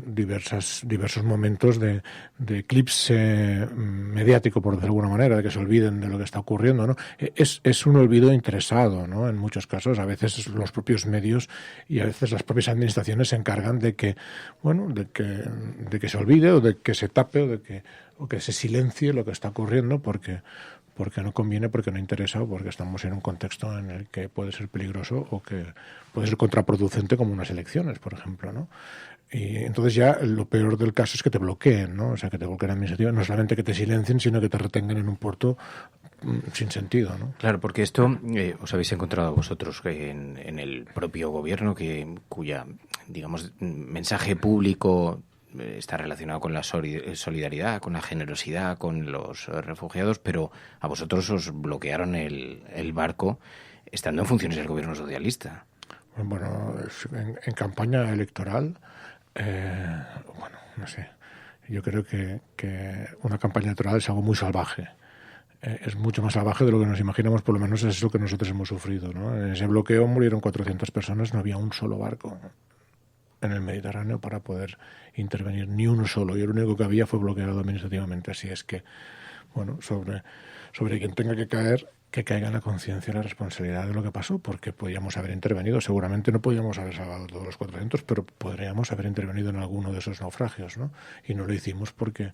diversos momentos de eclipse mediático, por decirlo de alguna manera, de que se olviden de lo que está ocurriendo, ¿no? Es un olvido interesado, ¿no? En muchos casos, a veces los propios medios y a veces las propias administraciones se encargan de que se olvide o de que se tape o que se silencie lo que está ocurriendo porque no conviene, porque no interesa o porque estamos en un contexto en el que puede ser peligroso o que puede ser contraproducente como unas elecciones, por ejemplo, ¿no? Y entonces ya lo peor del caso es que te bloqueen, ¿no? O sea, que te bloqueen administrativamente, no solamente que te silencien, sino que te retengan en un puerto sin sentido, ¿no? Claro, porque esto os habéis encontrado vosotros en el propio gobierno cuya, digamos, mensaje público está relacionado con la solidaridad, con la generosidad, con los refugiados, pero a vosotros os bloquearon el barco estando en funciones del gobierno socialista. Bueno, en campaña electoral, bueno, no sé, yo creo que una campaña electoral es algo muy salvaje. Es mucho más salvaje de lo que nos imaginamos, por lo menos es lo que nosotros hemos sufrido, ¿no? En ese bloqueo murieron 400 personas, no había un solo barco en el Mediterráneo para poder intervenir, ni uno solo, y el único que había fue bloqueado administrativamente. Así es que, bueno, sobre quien tenga que caer, que caiga en la conciencia la responsabilidad de lo que pasó, porque podíamos haber intervenido. Seguramente no podíamos haber salvado todos los 400, pero podríamos haber intervenido en alguno de esos naufragios, ¿no? Y no lo hicimos porque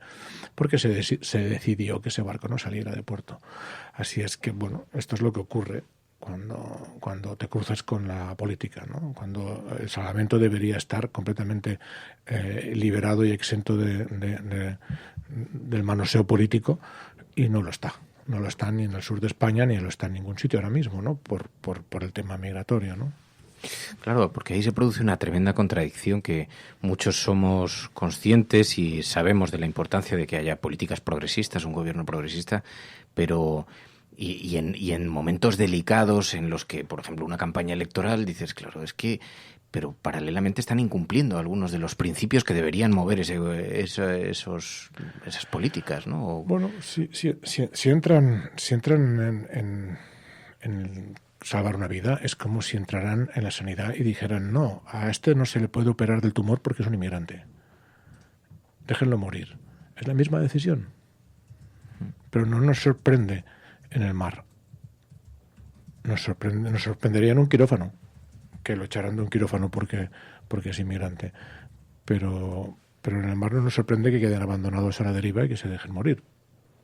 se decidió que ese barco no saliera de puerto. Así es que, bueno, esto es lo que ocurre cuando te cruzas con la política, ¿no? Cuando el salvamento debería estar completamente liberado y exento del manoseo político, y no lo está. No lo está ni en el sur de España ni lo está en ningún sitio ahora mismo, ¿no? Por el tema migratorio, ¿no? Claro, porque ahí se produce una tremenda contradicción que muchos somos conscientes y sabemos de la importancia de que haya políticas progresistas, un gobierno progresista, pero y en momentos delicados en los que, por ejemplo, una campaña electoral, dices, claro, es que pero paralelamente están incumpliendo algunos de los principios que deberían mover esas políticas, ¿no? Bueno, si entran en salvar una vida, es como si entraran en la sanidad y dijeran, no, a este no se le puede operar del tumor porque es un inmigrante. Déjenlo morir. Es la misma decisión. Pero no nos sorprende en el mar. Nos sorprendería en un quirófano, que lo echaran de un quirófano porque es inmigrante. Pero en el mar no nos sorprende que queden abandonados a la deriva y que se dejen morir.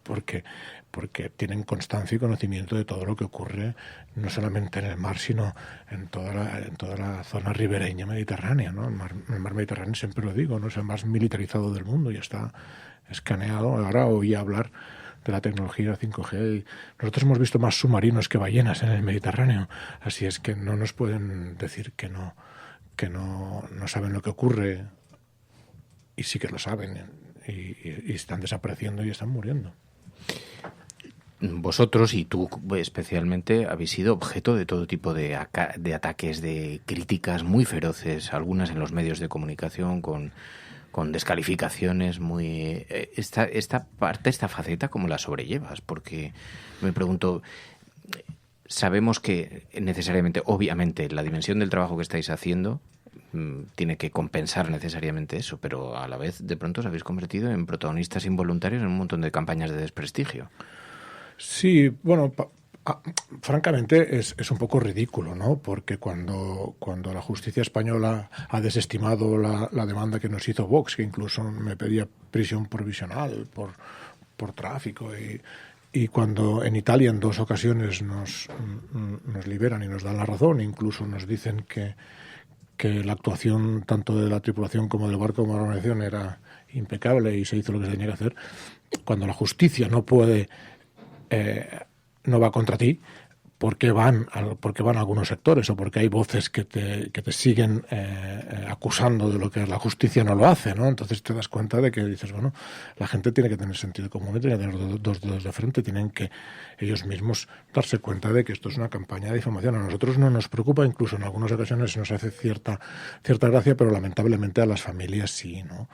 Porque tienen constancia y conocimiento de todo lo que ocurre, no solamente en el mar, sino en toda la zona ribereña mediterránea, ¿no? El mar Mediterráneo, siempre lo digo, ¿no? Es el más militarizado del mundo y está escaneado. Ahora oía hablar de la tecnología 5G. Nosotros hemos visto más submarinos que ballenas en el Mediterráneo, así es que no nos pueden decir que no saben lo que ocurre, y sí que lo saben, y están desapareciendo y están muriendo. Vosotros, y tú especialmente, habéis sido objeto de todo tipo de ataques, de críticas muy feroces, algunas en los medios de comunicación, con descalificaciones muy... Esta faceta, ¿cómo la sobrellevas? Porque me pregunto, sabemos que necesariamente, obviamente, la dimensión del trabajo que estáis haciendo tiene que compensar necesariamente eso, pero a la vez de pronto os habéis convertido en protagonistas involuntarios en un montón de campañas de desprestigio. Sí, bueno, francamente es un poco ridículo, ¿no? Porque cuando la justicia española ha desestimado la demanda que nos hizo Vox, que incluso me pedía prisión provisional por tráfico, y cuando en Italia en 2 ocasiones nos liberan y nos dan la razón, incluso nos dicen que la actuación tanto de la tripulación como del barco como de la organización era impecable y se hizo lo que se tenía que hacer, cuando la justicia no va contra ti, porque van algunos sectores o porque hay voces que te siguen acusando de lo que la justicia no lo hace, ¿no? Entonces te das cuenta de que dices, bueno, la gente tiene que tener sentido común, tiene que tener 2 dedos de frente, tienen que ellos mismos darse cuenta de que esto es una campaña de difamación. A nosotros no nos preocupa, incluso en algunas ocasiones nos hace cierta gracia, pero lamentablemente a las familias sí, ¿no?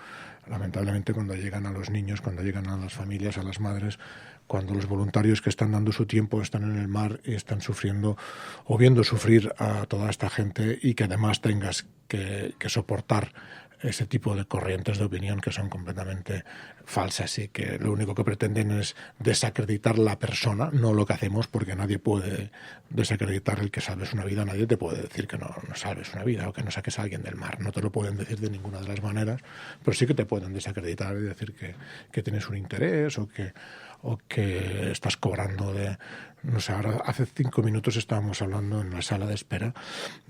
Lamentablemente cuando llegan a los niños, cuando llegan a las familias, a las madres, cuando los voluntarios que están dando su tiempo están en el mar y están sufriendo o viendo sufrir a toda esta gente, y que además tengas que soportar ese tipo de corrientes de opinión que son completamente falsas y que lo único que pretenden es desacreditar la persona, no lo que hacemos, porque nadie puede desacreditar el que salves una vida, nadie te puede decir que no salves una vida o que no saques a alguien del mar, no te lo pueden decir de ninguna de las maneras, pero sí que te pueden desacreditar y decir que tienes un interés o que estás cobrando de... No sé, ahora hace 5 minutos estábamos hablando en la sala de espera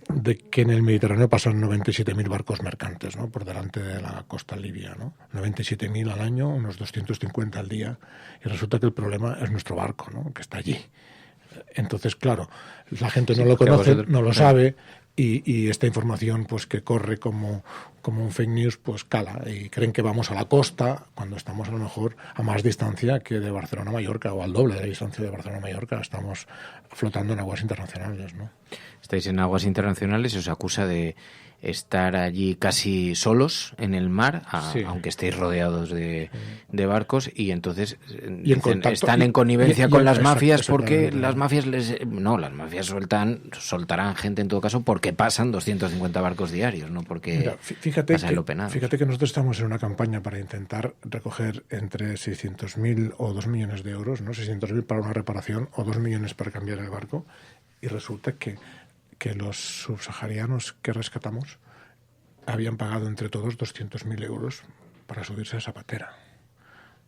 de que en el Mediterráneo pasan 97.000 barcos mercantes, ¿no?, por delante de la costa libia, ¿no? 97.000 al año, unos 250 al día, y resulta que el problema es nuestro barco, ¿no?, que está allí. Entonces, claro, la gente no lo conoce, no lo sabe, y esta información pues que corre como un fake news pues cala y creen que vamos a la costa cuando estamos a lo mejor a más distancia que de Barcelona a Mallorca o al doble de la distancia de Barcelona a Mallorca. Estamos flotando en aguas internacionales, ¿no? Estáis en aguas internacionales y os acusa de estar allí casi solos en el mar, sí, aunque estéis rodeados de barcos, y entonces dicen, están en connivencia con las mafias porque las mafias las mafias soltarán gente en todo caso porque pasan 250 barcos diarios, no porque pasa el Open Arms. Fíjate que nosotros estamos en una campaña para intentar recoger entre 600.000 o 2 millones de euros, ¿no? 600.000 para una reparación o 2 millones para cambiar el barco, y resulta que los subsaharianos que rescatamos habían pagado entre todos 200.000 euros para subirse a esa patera.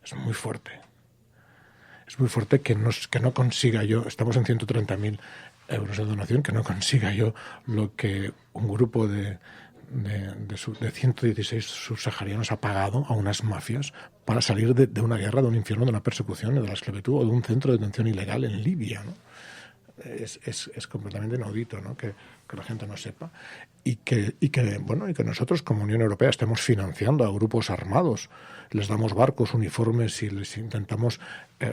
Es muy fuerte. Es muy fuerte que no consiga yo, estamos en 130.000 euros de donación, que no consiga yo lo que un grupo de 116 subsaharianos ha pagado a unas mafias para salir de una guerra, de un infierno, de una persecución, de la esclavitud o de un centro de detención ilegal en Libia, ¿no? Es completamente inaudito, ¿no? Que la gente no sepa y que nosotros como Unión Europea estemos financiando a grupos armados, les damos barcos, uniformes y les intentamos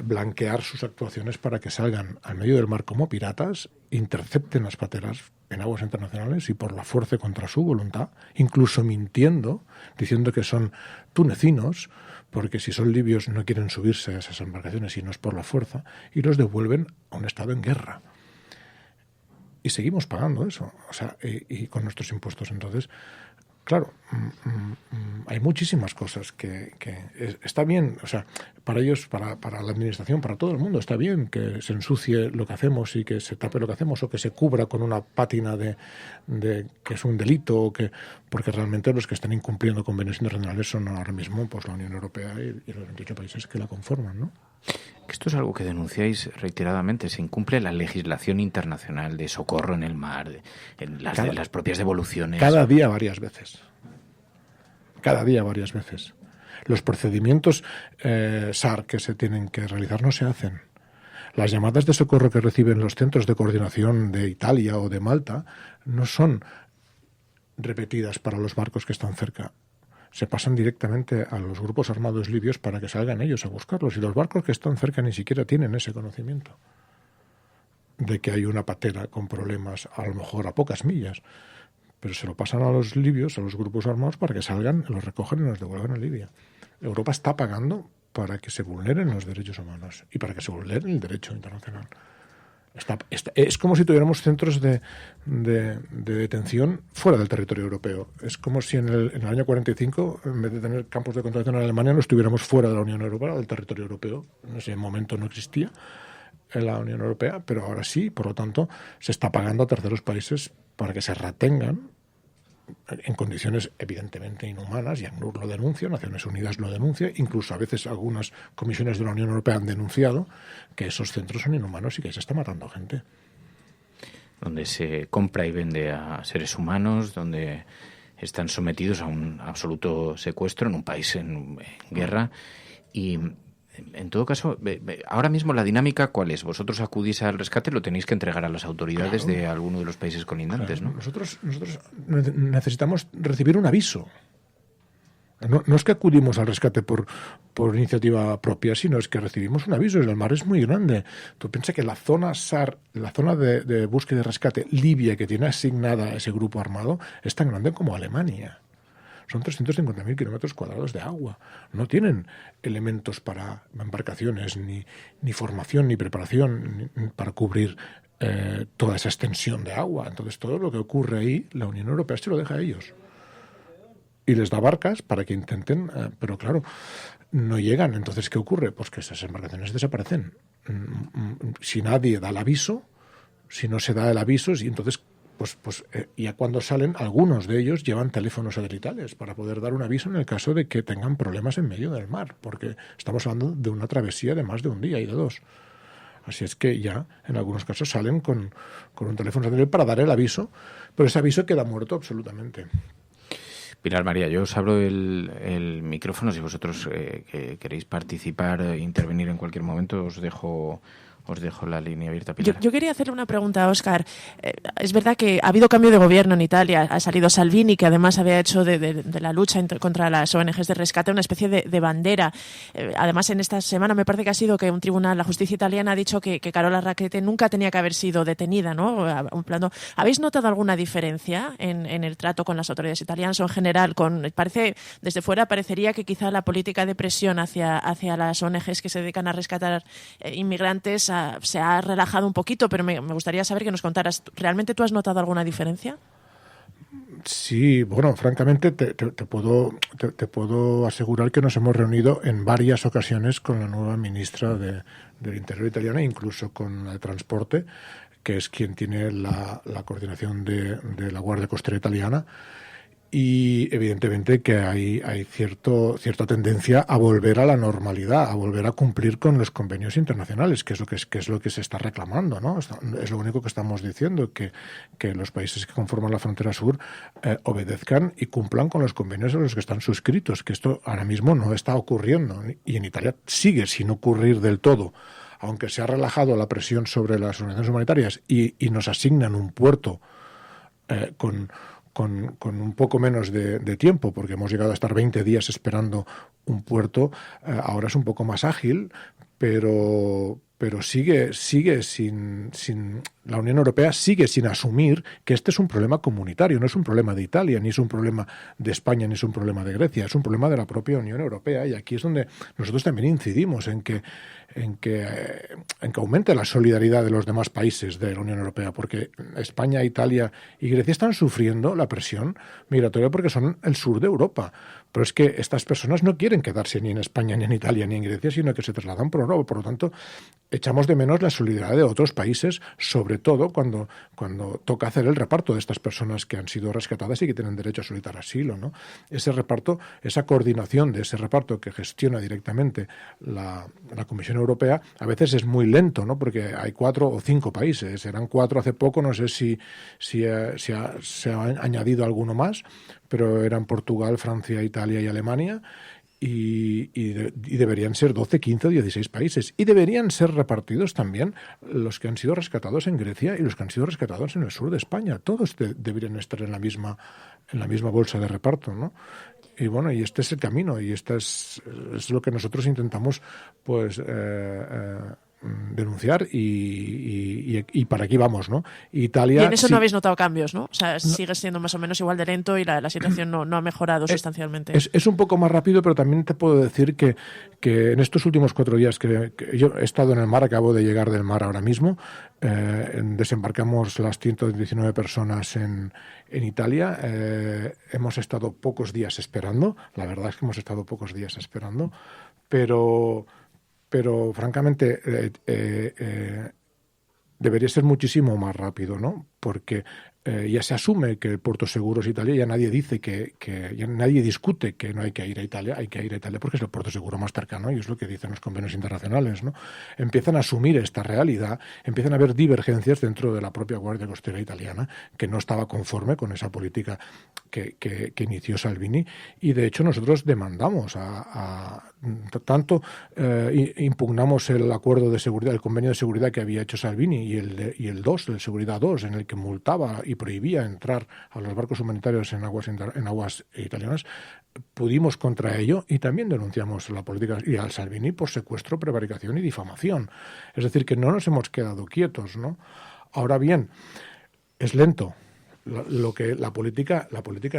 blanquear sus actuaciones para que salgan al medio del mar como piratas, intercepten las pateras en aguas internacionales y por la fuerza contra su voluntad, incluso mintiendo, diciendo que son tunecinos, porque si son libios no quieren subirse a esas embarcaciones y no es por la fuerza, y los devuelven a un estado en guerra. Y seguimos pagando eso, o sea, y con nuestros impuestos. Entonces, claro, hay muchísimas cosas que está bien, o sea, para ellos, para la administración, para todo el mundo, está bien que se ensucie lo que hacemos y que se tape lo que hacemos o que se cubra con una pátina de que es un delito, porque realmente los que están incumpliendo convenios internacionales son ahora mismo pues la Unión Europea y los 28 países que la conforman, ¿no? Esto es algo que denunciáis reiteradamente. Se incumple la legislación internacional de socorro en el mar, las propias devoluciones. Cada día varias veces. Los procedimientos SAR que se tienen que realizar no se hacen. Las llamadas de socorro que reciben los centros de coordinación de Italia o de Malta no son repetidas para los barcos que están cerca. Se pasan directamente a los grupos armados libios para que salgan ellos a buscarlos. Y los barcos que están cerca ni siquiera tienen ese conocimiento de que hay una patera con problemas, a lo mejor a pocas millas. Pero se lo pasan a los libios, a los grupos armados, para que salgan, los recojan y los devuelvan a Libia. Europa está pagando para que se vulneren los derechos humanos y para que se vulnere el derecho internacional. Es como si tuviéramos centros de detención fuera del territorio europeo. Es como si en el año 45, en vez de tener campos de concentración en Alemania, los tuviéramos fuera de la Unión Europea, del territorio europeo. En ese momento no existía en la Unión Europea, pero ahora sí. Por lo tanto, se está pagando a terceros países para que se retengan en condiciones evidentemente inhumanas, y ACNUR lo denuncia, Naciones Unidas lo denuncia, incluso a veces algunas comisiones de la Unión Europea han denunciado que esos centros son inhumanos y que se está matando gente. Donde se compra y vende a seres humanos, donde están sometidos a un absoluto secuestro en un país en guerra. Y en todo caso, ahora mismo la dinámica, ¿cuál es? Vosotros acudís al rescate, lo tenéis que entregar a las autoridades de alguno de los países colindantes, ¿no? Nosotros necesitamos recibir un aviso. No es que acudimos al rescate por iniciativa propia, sino es que recibimos un aviso. El mar es muy grande. Tú piensas que la zona SAR, la zona de búsqueda y rescate Libia, que tiene asignada ese grupo armado, es tan grande como Alemania. Son 350.000 kilómetros cuadrados de agua. No tienen elementos para embarcaciones, ni formación, ni preparación para cubrir toda esa extensión de agua. Entonces, todo lo que ocurre ahí, la Unión Europea se lo deja a ellos. Y les da barcas para que intenten, pero claro, no llegan. Entonces, ¿qué ocurre? Pues que esas embarcaciones desaparecen. Si nadie da el aviso, si no se da el aviso, y entonces ya cuando salen, algunos de ellos llevan teléfonos satelitales para poder dar un aviso en el caso de que tengan problemas en medio del mar, porque estamos hablando de una travesía de más de un día y de 2. Así es que ya en algunos casos salen con un teléfono satelital para dar el aviso, pero ese aviso queda muerto absolutamente. Pilar María, yo os abro el micrófono. Si vosotros queréis participar, intervenir en cualquier momento, os dejo Os dejo la línea abierta, Pilar. Yo quería hacerle una pregunta a Óscar. Es verdad que ha habido cambio de gobierno en Italia. Ha salido Salvini, que además había hecho de la lucha contra las ONGs de rescate una especie de bandera. Además, en esta semana me parece que ha sido que un tribunal, la justicia italiana, ha dicho que Carola Rackete nunca tenía que haber sido detenida, ¿no? ¿Habéis notado alguna diferencia en el trato con las autoridades italianas o en general? Desde fuera parecería que quizá la política de presión hacia las ONGs que se dedican a rescatar inmigrantes se ha relajado un poquito, pero me gustaría saber que nos contaras. ¿Realmente tú has notado alguna diferencia? Sí, bueno, francamente te puedo asegurar que nos hemos reunido en varias ocasiones con la nueva ministra del Interior italiana, incluso con la de Transporte, que es quien tiene la coordinación de la Guardia Costera italiana. Y evidentemente que hay cierta tendencia a volver a la normalidad, a volver a cumplir con los convenios internacionales, que es lo que se está reclamando, ¿no? Es lo único que estamos diciendo, que los países que conforman la frontera sur obedezcan y cumplan con los convenios a los que están suscritos, que esto ahora mismo no está ocurriendo y en Italia sigue sin ocurrir del todo. Aunque se ha relajado la presión sobre las organizaciones humanitarias y nos asignan un puerto con un poco menos de tiempo, porque hemos llegado a estar 20 días esperando un puerto, ahora es un poco más ágil, pero sigue sin la Unión Europea sigue sin asumir que este es un problema comunitario, no es un problema de Italia, ni es un problema de España, ni es un problema de Grecia, es un problema de la propia Unión Europea, y aquí es donde nosotros también incidimos en que aumente la solidaridad de los demás países de la Unión Europea, porque España, Italia y Grecia están sufriendo la presión migratoria porque son el sur de Europa. Pero es que estas personas no quieren quedarse ni en España, ni en Italia, ni en Grecia, sino que se trasladan por Europa. Por lo tanto, echamos de menos la solidaridad de otros países, sobre todo cuando toca hacer el reparto de estas personas que han sido rescatadas y que tienen derecho a solicitar asilo, ¿no? Ese reparto, esa coordinación de ese reparto que gestiona directamente la Comisión Europea, a veces es muy lento, ¿no? Porque hay 4 o 5 países. Eran 4 hace poco, no sé si se ha añadido alguno más, pero eran Portugal, Francia, Italia y Alemania, y deberían ser 12, 15 o 16 países. Y deberían ser repartidos también los que han sido rescatados en Grecia y los que han sido rescatados en el sur de España. Todos deberían estar en la misma bolsa de reparto, ¿no? Y bueno, y este es el camino, y este es lo que nosotros intentamos pues denunciar y para aquí vamos, ¿no? Italia, y en eso sí, no habéis notado cambios, ¿no? O sea, sigue siendo más o menos igual de lento y la situación no ha mejorado sustancialmente. Es un poco más rápido, pero también te puedo decir que en estos últimos 4 días que yo he estado en el mar, acabo de llegar del mar ahora mismo, desembarcamos las 119 personas en Italia, hemos estado pocos días esperando, la verdad es que hemos estado pocos días esperando, pero francamente debería ser muchísimo más rápido, ¿no? Porque ya se asume que el puerto seguro es Italia, ya nadie dice ya nadie discute que no hay que ir a Italia, hay que ir a Italia porque es el puerto seguro más cercano y es lo que dicen los convenios internacionales, ¿no? Empiezan a asumir esta realidad, empiezan a haber divergencias dentro de la propia Guardia Costera italiana, que no estaba conforme con esa política que inició Salvini, y de hecho nosotros demandamos tanto impugnamos el acuerdo de seguridad, el convenio de seguridad que había hecho Salvini y el 2, el Seguridad 2, en el que multaba y prohibía entrar a los barcos humanitarios en aguas italianas. Pudimos contra ello y también denunciamos la política y al Salvini por secuestro, prevaricación y difamación. Es decir, que no nos hemos quedado quietos, ¿no? Ahora bien, es lento. La política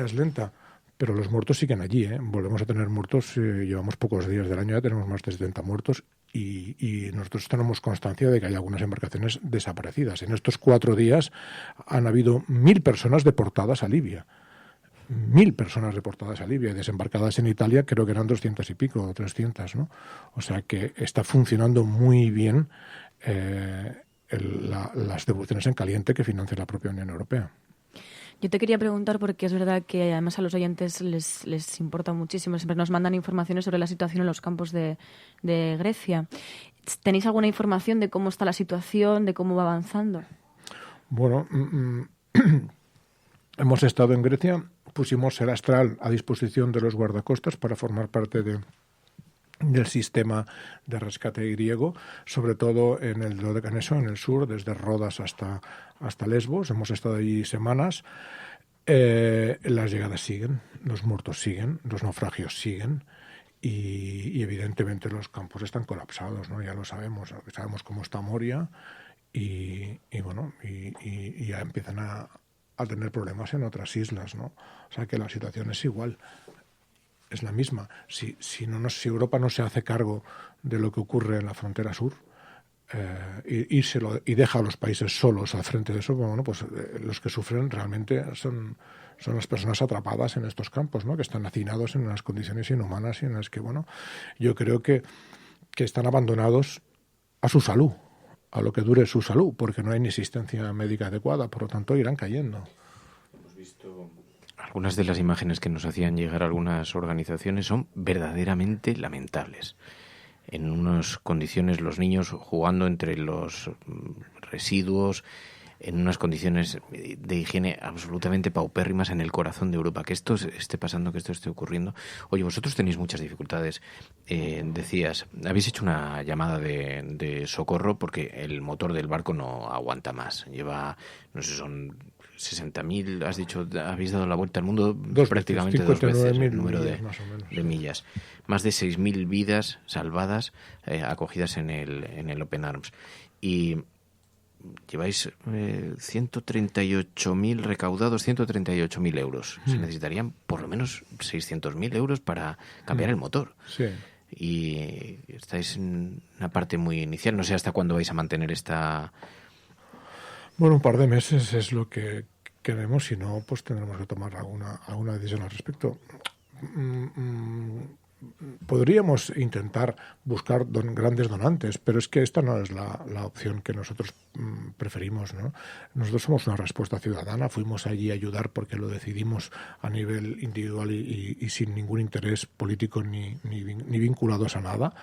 es lenta, pero los muertos siguen allí, ¿eh? Volvemos a tener muertos, llevamos pocos días del año, ya tenemos más de 70 muertos y nosotros tenemos constancia de que hay algunas embarcaciones desaparecidas. En estos 4 días han habido 1.000 personas deportadas a Libia. 1.000 personas deportadas a Libia y desembarcadas en Italia, creo que eran 200 y pico o 300, ¿no? O sea que está funcionando muy bien las devoluciones en caliente que financia la propia Unión Europea. Yo te quería preguntar, porque es verdad que además a los oyentes les importa muchísimo, siempre nos mandan informaciones sobre la situación en los campos de Grecia. ¿Tenéis alguna información de cómo está la situación, de cómo va avanzando? Bueno, hemos estado en Grecia, pusimos el Astral a disposición de los guardacostas para formar parte de del sistema de rescate griego, sobre todo en el Dodecaneso, en el sur, desde Rodas hasta Lesbos. Hemos estado allí semanas. Las llegadas siguen, los muertos siguen, los naufragios siguen y evidentemente los campos están colapsados, ¿no? Ya lo sabemos cómo está Moria y ya empiezan a tener problemas en otras islas, ¿no? O sea que la situación es igual. Es la misma. Si Europa no se hace cargo de lo que ocurre en la frontera sur y deja a los países solos al frente de eso, bueno, pues los que sufren realmente son las personas atrapadas en estos campos, ¿no? Que están hacinados en unas condiciones inhumanas y en las que, bueno, yo creo que están abandonados a su salud, a lo que dure su salud, porque no hay ni asistencia médica adecuada, por lo tanto irán cayendo. Hemos visto algunas de las imágenes que nos hacían llegar algunas organizaciones son verdaderamente lamentables. En unas condiciones, los niños jugando entre los residuos, en unas condiciones de higiene absolutamente paupérrimas en el corazón de Europa. Que esto esté pasando, que esto esté ocurriendo. Oye, vosotros tenéis muchas dificultades. Decías, habéis hecho una llamada de socorro porque el motor del barco no aguanta más. Lleva, no sé, son 60.000, has dicho, habéis dado la vuelta al mundo prácticamente 2 veces el número de millas. Más de 6.000 vidas salvadas, acogidas en el Open Arms. Y lleváis 138.000 recaudados, 138.000 euros. Se necesitarían por lo menos 600.000 euros para cambiar el motor. Sí. Y estáis en una parte muy inicial. No sé hasta cuándo vais a mantener esta... Bueno, un par de meses es lo que queremos, si no, pues tendremos que tomar alguna decisión al respecto. Podríamos intentar buscar grandes donantes, pero es que esta no es la opción que nosotros preferimos, ¿no? Nosotros somos una respuesta ciudadana, fuimos allí a ayudar porque lo decidimos a nivel individual y sin ningún interés político ni vinculados a nada.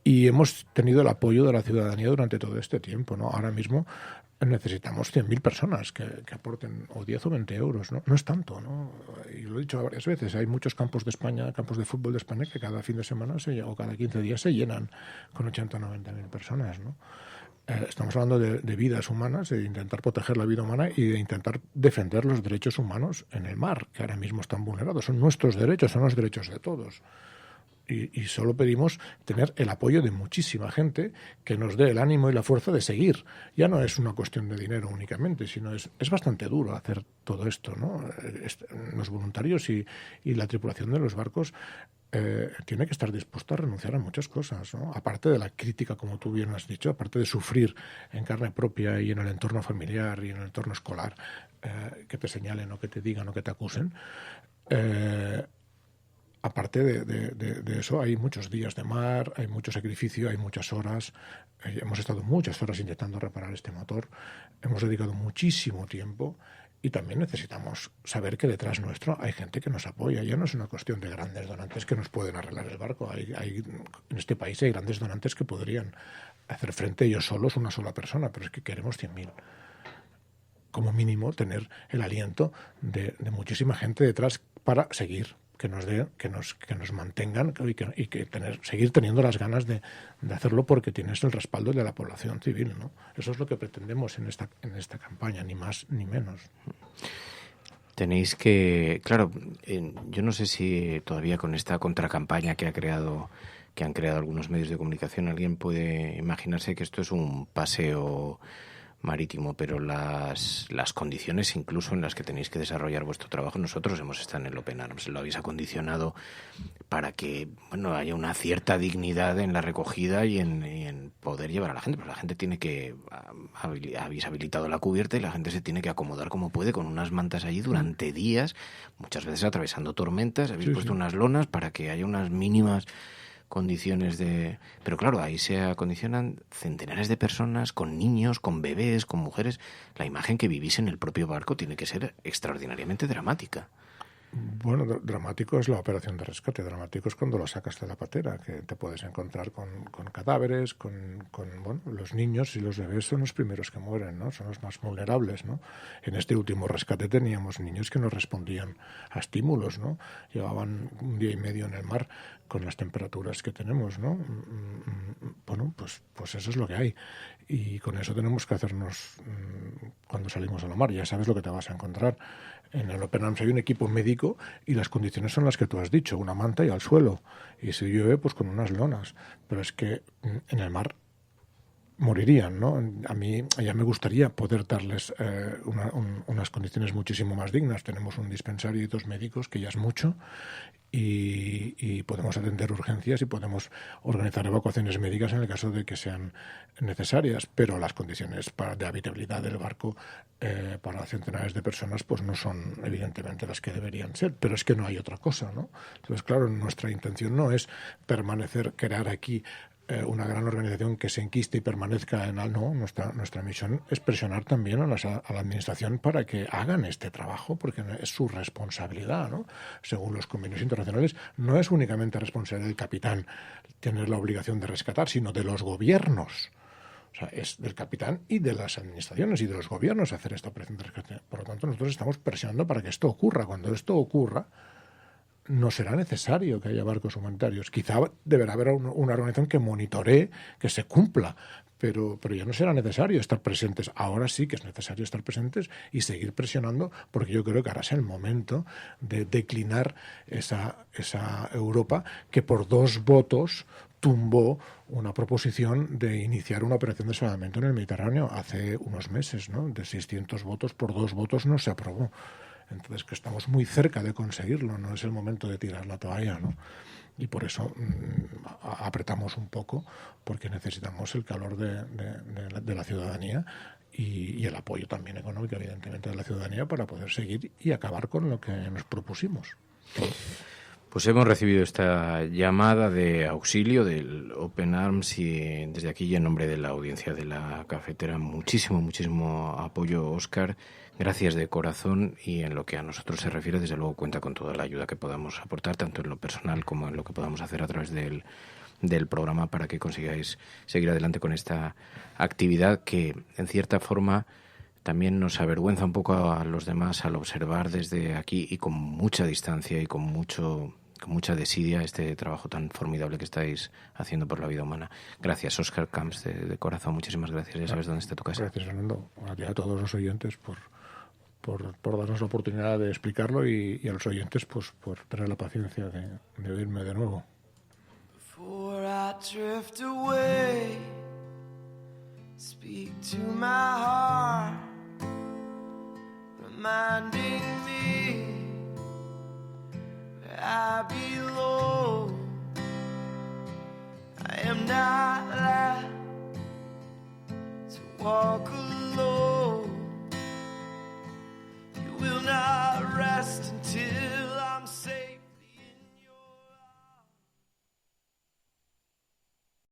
Y hemos tenido el apoyo de la ciudadanía durante todo este tiempo, ¿no? Ahora mismo necesitamos 100.000 personas que aporten o 10 o 20 euros, ¿no? No es tanto, ¿no? Y lo he dicho varias veces, hay muchos campos de España, campos de fútbol de España que cada fin de semana o cada 15 días se llenan con 80 o 90.000 personas, ¿no? Estamos hablando de vidas humanas, de intentar proteger la vida humana y de intentar defender los derechos humanos en el mar, que ahora mismo están vulnerados. Son nuestros derechos, son los derechos de todos. Y solo pedimos tener el apoyo de muchísima gente que nos dé el ánimo y la fuerza de seguir. Ya no es una cuestión de dinero únicamente, sino es bastante duro hacer todo esto, ¿no? Los voluntarios y la tripulación de los barcos tiene que estar dispuesta a renunciar a muchas cosas, ¿no? Aparte de la crítica, como tú bien has dicho, aparte de sufrir en carne propia y en el entorno familiar y en el entorno escolar, que te señalen o que te digan o que te acusen, aparte de eso, hay muchos días de mar, hay mucho sacrificio, hay muchas horas. Hemos estado muchas horas intentando reparar este motor. Hemos dedicado muchísimo tiempo y también necesitamos saber que detrás nuestro hay gente que nos apoya. Ya no es una cuestión de grandes donantes que nos pueden arreglar el barco. En este país hay grandes donantes que podrían hacer frente ellos solos, una sola persona, pero es que queremos 100.000. Como mínimo, tener el aliento de muchísima gente detrás para seguir. Que nos mantengan y seguir teniendo las ganas de hacerlo porque tienes el respaldo de la población civil, ¿no? Eso es lo que pretendemos en esta campaña, ni más ni menos. Tenéis que, claro, yo no sé si todavía con esta contracampaña que han creado algunos medios de comunicación, alguien puede imaginarse que esto es un paseo marítimo, pero las condiciones incluso en las que tenéis que desarrollar vuestro trabajo, nosotros hemos estado en el Open Arms, lo habéis acondicionado para que haya una cierta dignidad en la recogida y en poder llevar a la gente, pero la gente tiene que, habéis habilitado la cubierta y la gente se tiene que acomodar como puede con unas mantas allí durante días, muchas veces atravesando tormentas, habéis puesto unas lonas para que haya unas mínimas condiciones de... Pero claro, ahí se acondicionan centenares de personas, con niños, con bebés, con mujeres. La imagen que vivís en el propio barco tiene que ser extraordinariamente dramática. Bueno, dramático es la operación de rescate, dramático es cuando lo sacas de la patera, que te puedes encontrar con cadáveres, bueno, los niños y los bebés son los primeros que mueren, ¿no? Son los más vulnerables, ¿no? En este último rescate teníamos niños que no respondían a estímulos, ¿no? Llevaban 1 día y medio en el mar con las temperaturas que tenemos, ¿no? Bueno, pues eso es lo que hay. Y con eso tenemos que hacernos, cuando salimos a la mar, ya sabes lo que te vas a encontrar. En el Open Arms hay un equipo médico y las condiciones son las que tú has dicho, una manta y al suelo. Y si llueve, pues con unas lonas. Pero es que en el mar morirían, ¿no? A mí ya me gustaría poder darles unas condiciones muchísimo más dignas. Tenemos un dispensario y 2 médicos, que ya es mucho, y podemos atender urgencias y podemos organizar evacuaciones médicas en el caso de que sean necesarias, pero las condiciones de habitabilidad del barco para centenares de personas pues no son evidentemente las que deberían ser, pero es que no hay otra cosa, ¿no? Entonces, claro, nuestra intención no es crear aquí una gran organización que se enquiste y permanezca no, nuestra misión es presionar también a la administración para que hagan este trabajo, porque es su responsabilidad, ¿no? Según los convenios internacionales, no es únicamente responsabilidad del capitán tener la obligación de rescatar, sino de los gobiernos. O sea, es del capitán y de las administraciones y de los gobiernos hacer esta operación de rescate. Por lo tanto, nosotros estamos presionando para que esto ocurra. Cuando esto ocurra, no será necesario que haya barcos humanitarios. Quizá deberá haber una organización que monitoree que se cumpla, pero ya no será necesario estar presentes. Ahora sí que es necesario estar presentes y seguir presionando, porque yo creo que ahora es el momento de declinar esa Europa que por 2 votos tumbó una proposición de iniciar una operación de salvamento en el Mediterráneo hace unos meses, ¿no? De 600 votos, por 2 votos no se aprobó. Entonces, que estamos muy cerca de conseguirlo, no es el momento de tirar la toalla, ¿no? Y por eso apretamos un poco, porque necesitamos el calor de la ciudadanía y el apoyo también económico, evidentemente, de la ciudadanía para poder seguir y acabar con lo que nos propusimos. Pues hemos recibido esta llamada de auxilio del Open Arms y desde aquí y en nombre de la audiencia de la cafetera, muchísimo apoyo, Óscar. Gracias de corazón, y en lo que a nosotros se refiere, desde luego cuenta con toda la ayuda que podamos aportar, tanto en lo personal como en lo que podamos hacer a través del programa, para que consigáis seguir adelante con esta actividad que, en cierta forma, también nos avergüenza un poco a los demás al observar desde aquí y con mucha distancia y con mucha desidia este trabajo tan formidable que estáis haciendo por la vida humana. Gracias, Óscar Camps, de corazón, muchísimas gracias. Ya sabes dónde está tu casa. Gracias, Fernando. A todos los oyentes por darnos la oportunidad de explicarlo, y a los oyentes pues por tener la paciencia de oírme de nuevo. Before I drift away, speak to my heart, reminding me where I belong. I am not allowed to walk alone.